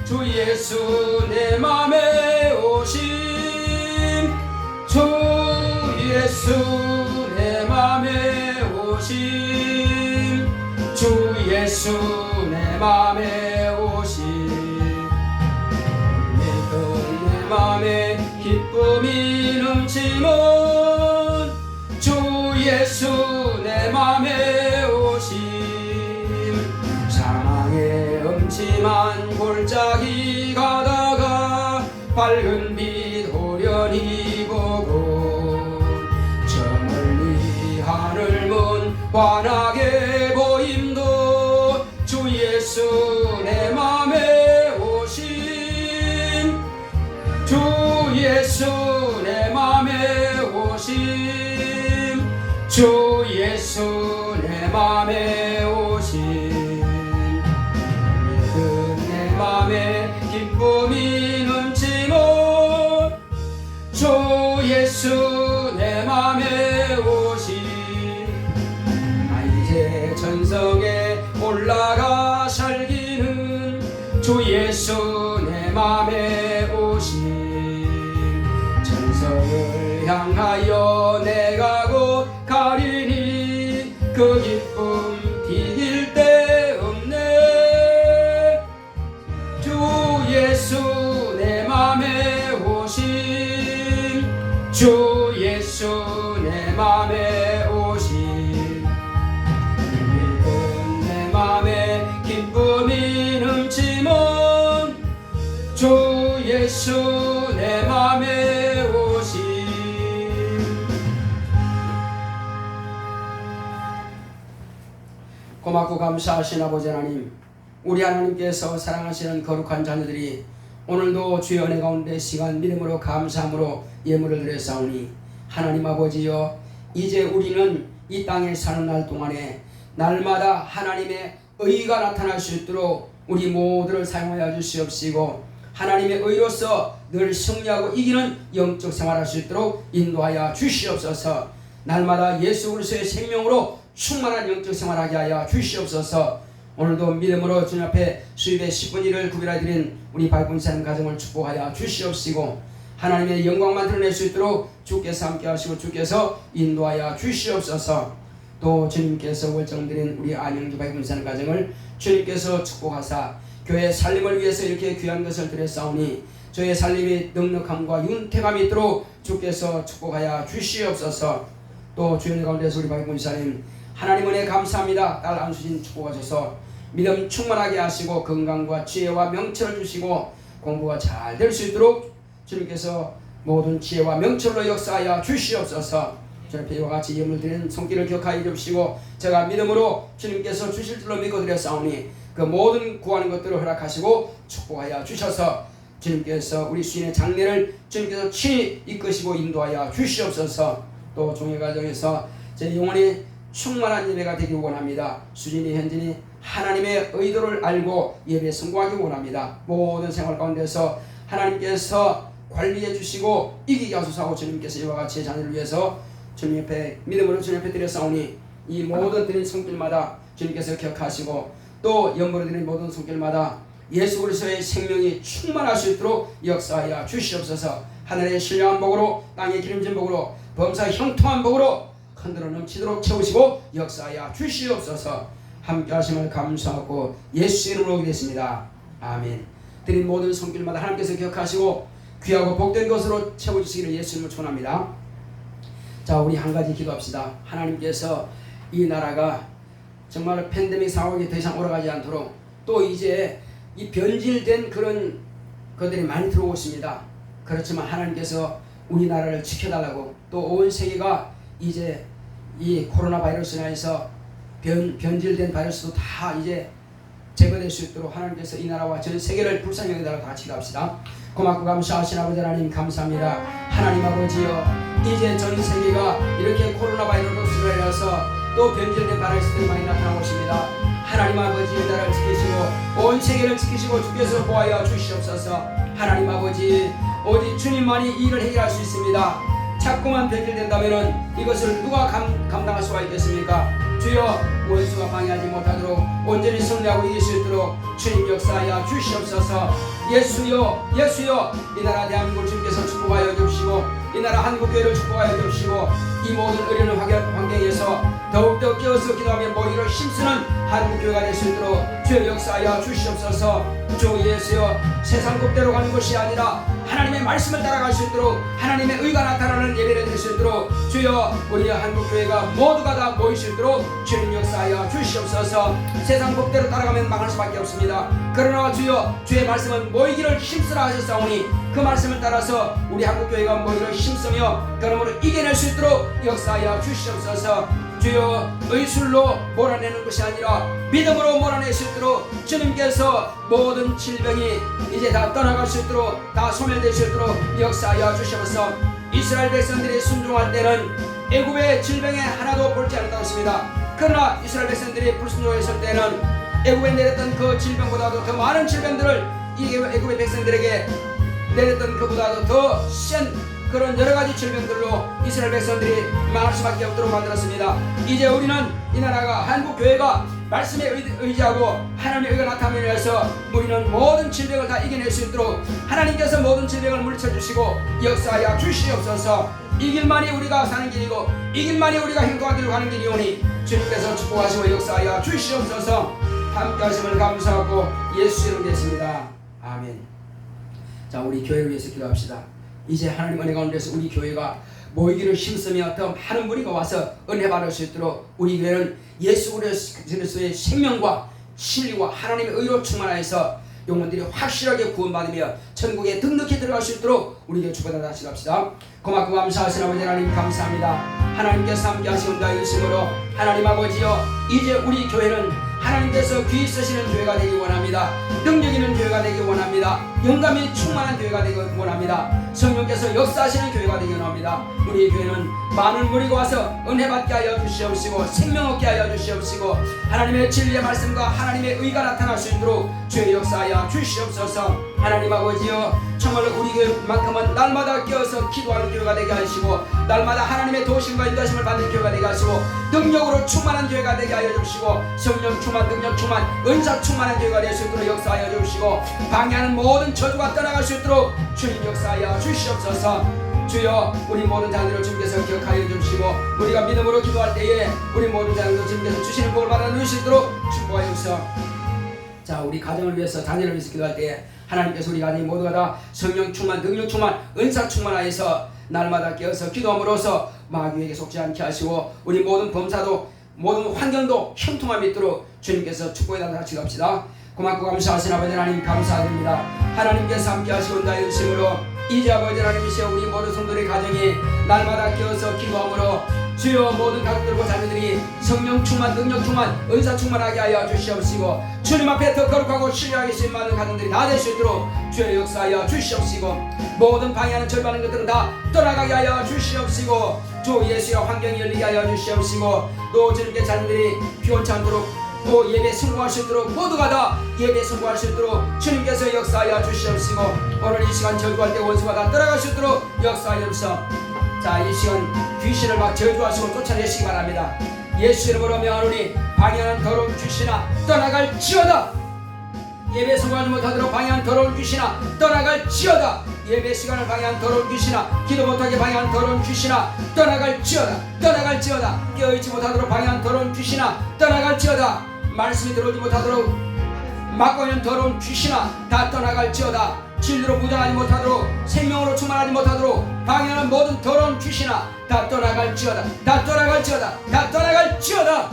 주 예수 내 맘에 오신, 주 예수 내 맘에 오신, 주 예수 내 맘에 오신, 오늘도 내 맘에 기쁨이 넘치는 주 예수 내 맘에 오신, 사망의 음침한 골짜기 가다가 밝은 빛 호련히 보고, 저 멀리 하늘 먼 환하게 보임도 주 예수 내 맘에 오신, 주 예수 내 맘에 오신, 주 예수 내 맘에 오신, 내 맘에 기쁨이 넘치는 주 예수 내 맘에 오신, 이제 전성에 올라가 살기는 주 예수 내 맘에 오신, 전성을 향하여 내가 곧 가리니 그 기쁨 비길 데 없네. 주 예수 내 맘에 오신, 주 예수 내 맘에 오신, 내 맘에 기쁨이 넘치는 주 예수 내 맘에 오신. 고맙고 감사하신 아버지 하나님, 우리 하나님께서 사랑하시는 거룩한 자녀들이 오늘도 주의 은혜 가운데 시간 믿음으로 감사함으로 예물을 드렸사오니, 하나님 아버지여, 이제 우리는 이 땅에 사는 날 동안에 날마다 하나님의 의가 나타날 수 있도록 우리 모두를 사용하여 주시옵시고 하나님의 의로서 늘 승리하고 이기는 영적 생활할 수 있도록 인도하여 주시옵소서. 날마다 예수 그리스도의 생명으로 충만한 영적 생활하게 하여 주시옵소서. 오늘도 믿음으로 주님 앞에 수입의 10분 1을 구별해 드린 우리 박군사님 가정을 축복하여 주시옵시고 하나님의 영광만 드러낼 수 있도록 주께서 함께 하시고 주께서 인도하여 주시옵소서. 또 주님께서 월정드린 우리 안영주 박군사님 가정을 주님께서 축복하사 교회의 살림을 위해서 이렇게 귀한 것을 드렸사오니 저의 살림이 넉넉함과 윤택함이 있도록 주께서 축복하여 주시옵소서. 또 주님 가운데서 우리 박군사님 하나님 은혜 감사합니다. 딸 안수진 축복하셔서 믿음 충만하게 하시고 건강과 지혜와 명철을 주시고 공부가 잘 될 수 있도록 주님께서 모든 지혜와 명철로 역사하여 주시옵소서. 주님 앞에 이와 같이 예물 드리는 손길을 기억하여 주시고 제가 믿음으로 주님께서 주실 줄로 믿고 드렸사오니 그 모든 구하는 것들을 허락하시고 축복하여 주셔서 주님께서 우리 수인의 장례를 주님께서 친히 이끄시고 인도하여 주시옵소서. 또 종의 가정에서 제 영혼이 충만한 예배가 되길 원합니다. 수진이 현진이 하나님의 의도를 알고 예배에 성공하기 원합니다. 모든 생활 가운데서 하나님께서 관리해 주시고 이기게 하소서. 주님께서 이와 같이 자녀를 위해서 주님 옆에 믿음으로 주님 옆에 드렸사오니 이 모든 드린 손길마다 주님께서 기억하시고 또 연보로 드린 모든 손길마다 예수 그리스도의 생명이 충만할 수 있도록 역사하여 주시옵소서. 하늘의 신령한 복으로 땅의 기름진 복으로 범사 형통한 복으로 흔들어 넘치도록 채우시고 역사하여 주시옵소서. 함께 하심을 감사하고 예수 이름으로 기도했습니다. 아멘. 드린 모든 손길마다 하나님께서 기억하시고 귀하고 복된 것으로 채워주시기를 예수 이름으로 축원합니다. 자, 우리 한 가지 기도합시다. 하나님께서 이 나라가 정말 팬데믹 상황이 더 이상 오래가지 않도록 또 이제 이 변질된 그런 것들이 많이 들어오고 있습니다. 그렇지만 하나님께서 우리나라를 지켜달라고 또 온 세계가 이제 이 코로나 바이러스로 인해서 변질된 바이러스도 다 이제 제거될 수 있도록 하나님께서 이 나라와 전 세계를 불쌍히 여기다가 같이 기도합시다. 고맙고 감사하신 아버지 하나님 감사합니다. 하나님 아버지여 이제 전 세계가 이렇게 코로나 바이러스로 인해서 또 변질된 바이러스들이 많이 나타나고 있습니다. 하나님 아버지 이 나라를 지키시고 온 세계를 지키시고 주께서 보하여 주시옵소서. 하나님 아버지 오직 주님만이 이 일을 해결할 수 있습니다. 자꾸만 변질된다면 이것을 누가 감당할 수가 있겠습니까? 주여 원수가 방해하지 못하도록 온전히 승리하고 이길 수 있도록 주님 역사하여 주시옵소서. 예수여 예수여 이 나라 대한민국을 주님께서 축복하여 주시고 이 나라 한국교회를 축복하여 주시고 이 모든 어려운 환경에서 더욱더 깨어서 기도하며 모이를 힘쓰는 한국교회가 될 수 있도록 주여 역사하여 주시옵소서. 주 예수여 세상 법대로 가는 것이 아니라 하나님의 말씀을 따라갈 수 있도록 하나님의 의가 나타나는 예배를 드릴 수 있도록 주여 우리 한국교회가 모두가 다 모일 수 있도록 주님 역사하여 주시옵소서. 세상 법대로 따라가면 망할 수밖에 없습니다. 그러나 주여 주의 말씀은 모이기를 힘쓰라 하셨사오니 그 말씀을 따라서 우리 한국교회가 모이기를 힘쓰며 그러므로 이겨낼 수 있도록 역사하여 주시옵소서. 주여 의술로 몰아내는 것이 아니라 믿음으로 몰아낼 수 있도록 주님께서 모든 질병이 이제 다 떠나갈 수 있도록 다 소멸될 수 있도록 역사하여 주시옵소서. 이스라엘 백성들이 순종할 때는 애굽의 질병에 하나도 볼지 않았다고 했습니다. 그러나 이스라엘 백성들이 불순종했을 때는 애굽에 내렸던 그 질병보다도 더 많은 질병들을 이 애굽의 백성들에게 내렸던 그보다도 더 센 그런 여러가지 질병들로 이스라엘 백성들이 망할 수밖에 없도록 만들었습니다. 이제 우리는 이 나라가 한국교회가 말씀에 의지하고 하나님의 의가 나타남으로 해서 우리는 모든 질병을 다 이겨낼 수 있도록 하나님께서 모든 질병을 물리쳐주시고 역사하여 주시옵소서. 이 길만이 우리가 사는 길이고 이 길만이 우리가 행동한 길로 가는 길이오니 주님께서 축복하시고 역사하여 주시옵소서. 함께 하심을 감사하고 예수 이름으로 됐습니다. 아멘. 자, 우리 교회를 위해서 기도합시다. 이제 하나님 은혜 가운데서 우리 교회가 모이기를 힘쓰며 더 많은 무리가 와서 은혜 받을 수 있도록 우리 교회는 예수 그리스도의 생명과 진리와 하나님의 의로 충만하여서 영혼들이 확실하게 구원받으며 천국에 득넉히 들어갈 수 있도록 우리 교회 축복을 다시 합시다. 고맙고 감사하신 아버지 하나님 감사합니다. 하나님께서 함께 하시온다 일심으로 하나님 아버지여 이제 우리 교회는 하나님께서 귀 쓰시는 교회가 되기 원합니다. 능력 있는 교회가 되기 원합니다. 영감이 충만한 교회가 되기 원합니다. 성령께서 역사하시는 교회가 되기 원합니다. 우리 교회는 많은 무리가 와서 은혜 받게 하여 주시옵시고 생명 얻게 하여 주시옵시고 하나님의 진리의 말씀과 하나님의 의가 나타날 수 있도록 주의 역사하여 주시옵소서. 하나님 아버지여, 정말로 우리 교회만큼은 날마다 깨어서 기도하는 교회가 되게 하시고 날마다 하나님의 도우심과 인도하심을 받는 교회가 되게 하시고 능력으로 충만한 교회가 되게 하여 주시고 성령 충만, 능력 충만, 은사 충만한 교회가 될 수 있도록 역사하여 주시고 방해하는 모든 저주가 떠나갈 수 있도록 주님 역사하여 주시옵소서. 주여, 우리 모든 자녀를 주님께서 기억하여 주시고 우리가 믿음으로 기도할 때에 우리 모든 자녀를 주님께서 주시는 복을 받아 누릴 수 있도록 축복하여 주옵소서. 자, 우리 가정을 위해서, 자녀를 위해서 기도할 때에 하나님께서 우리 가정이 모두가 다 성령 충만, 능력 충만, 은사 충만하여서 날마다 깨어서 기도함으로써 마귀에게 속지 않게 하시고 우리 모든 범사도 모든 환경도 형통함이 있도록 주님께서 축복해 같이 갑시다. 고맙고 감사하신 아버지 하나님 감사드립니다. 하나님께서 함께 하시온다 일심으로 이제 아버지 하나님이시여 우리 모든 성도의 가정이 날마다 깨어서 기도함으로 주여 모든 가족들과 자녀들이 성령 충만, 능력 충만, 은사 충만하게 하여 주시옵시고 주님 앞에 더 거룩하고 신뢰하게 신 많은 가정들이 다 될 수 있도록 주의 역사하여 주시옵시고 모든 방해하는 절반하는 것들은 다 떠나가게 하여 주시옵시고 주 예수의 환경이 열리게 하여 주시옵시고 또 주님께 자녀들이 피곤치 않도록 또 예배 성공할 수 있도록 모두가 다 예배 성공할 수 있도록 주님께서 역사하여 주시옵시고 오늘 이 시간 저주할 때 원수가 다 떠나갈 수 있도록 역사하여 주시옵소서. 자, 이 시간 귀신을 막 저주하시고 쫓아내시기 바랍니다. 예수 이름으로 명하노니 방해하는 더러운 귀신아 떠나갈지어다. 예배 성공하지 못하도록 방해한 더러운 귀신아 떠나갈지어다. 예배 시간을 방해한 더러운 귀신아, 기도 못하게 방해한 더러운 귀신아 떠나갈지어다. 떠나갈지어다. 깨어있지 못하도록 방해한 더러운 귀신아 떠나갈지어다. 말씀이 들어오지 못하도록 막고 있는 더러운 귀신아 다 떠나갈지어다. 진리로 무장하지 못하도록 생명으로 충만하지 못하도록 방해하는 모든 더러운 귀신아 다 떠나갈지어다. 다 떠나갈지어다. 다 떠나갈지어다.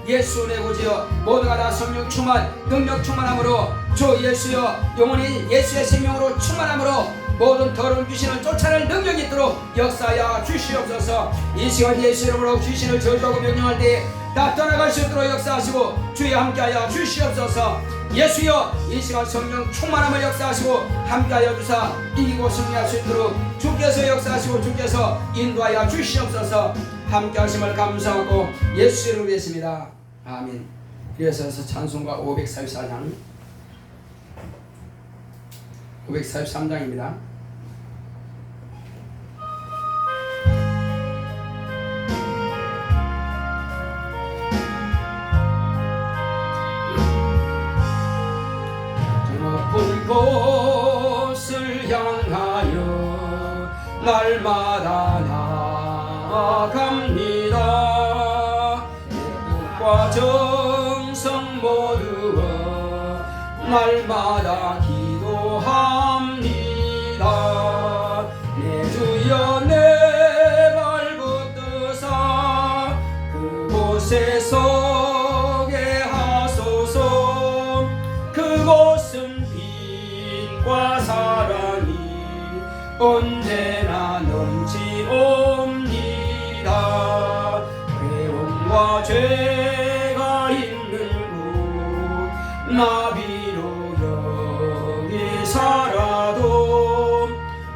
예수 내 구주여 모두가 다 성령 충만, 능력 충만함으로 주 예수여 영원히 예수의 생명으로 충만함으로 모든 더러운 귀신을 쫓아낼 능력이 있도록 역사하여 주시옵소서. 이 시간 예수 이름으로 귀신을 저주하고 명령할 때에 다 떠나갈 수 있도록 역사하시고 주의 함께하여 주시옵소서. 예수여 이 시간 성령 충만함을 역사하시고 함께하여 주사 이기고 승리할 수 있도록 주께서 역사하시고 주께서 인도하여 주시옵소서. 함께하심을 감사하고 예수 이름으로 했습니다. 아멘. 그래서 찬송가 544장 543장입니다. 높은 곳을 향하여 날마다 나아갑니다. 내 뜻과 정성 모두어 날마다 기도합니다. 내 주여 내 발붙드사 그곳에 서게 하소서. 그곳은 빛과 사랑이 언제나 넘치옵니다. 괴로움과 죄가 있는 곳 나비로 여기 살아도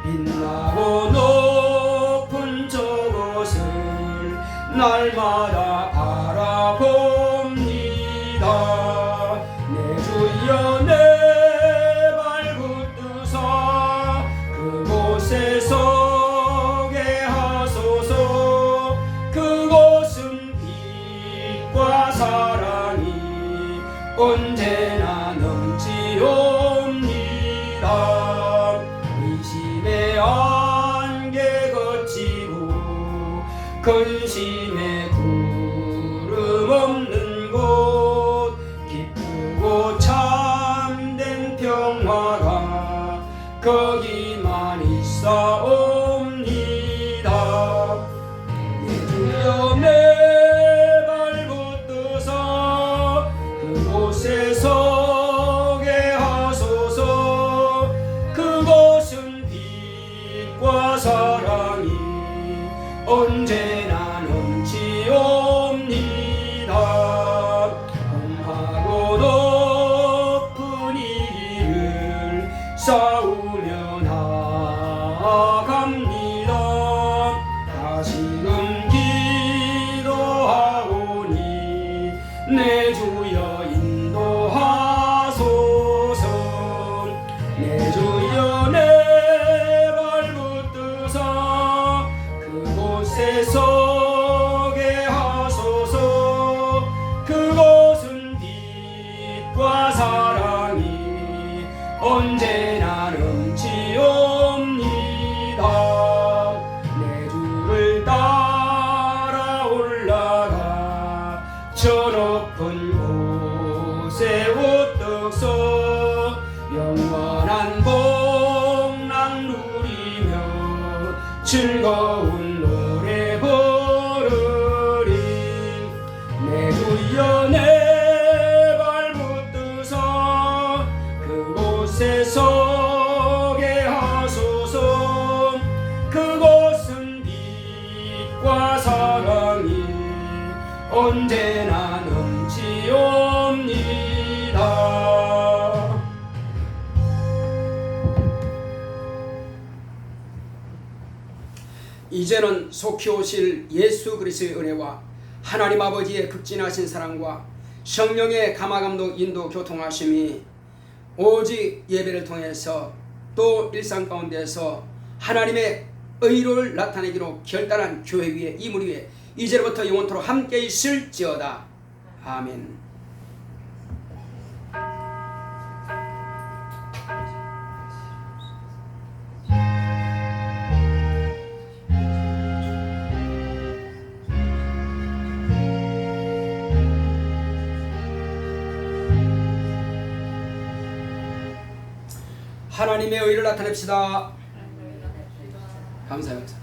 빛나고 높은 저곳을 날마다 알아봅니다. 내 주여 내 발붙드사 그곳에 서게 하소서. 그곳은 빛과 사랑이 언제나 넘치옵니다. 의심의 안개 거치고 근심의 구름 없는 곳 기쁘고 참된 평화가 거기만 있사옵니다. 내 주여 내 발붙드사 그곳에 서게 하소서. 그곳은 빛과 사랑이 언제나 넘치옵니다. 험하고 언제나 넘치옵니다. 내 주를 따라 올라가 저 높은 곳에 우뚝 서 영원한 복락 누리며 즐거운 노래 부르리. 내 주여 내 발 붙드사 그곳에 서게 하소서. 그곳은 빛과 사랑이 언제나 넘치옵니다. 이제는 속히 오실 예수 그리스도의 은혜와 하나님 아버지의 극진하신 사랑과 성령의 감화감동 인도 교통하심이 오직 예배를 통해서 또 일상 가운데서 하나님의 의로를 나타내기로 결단한 교회 위에 이물 위에 이제부터 영원토록 함께 있을지어다. 아멘. 하나님의 의를 나타냅시다. 감사합니다.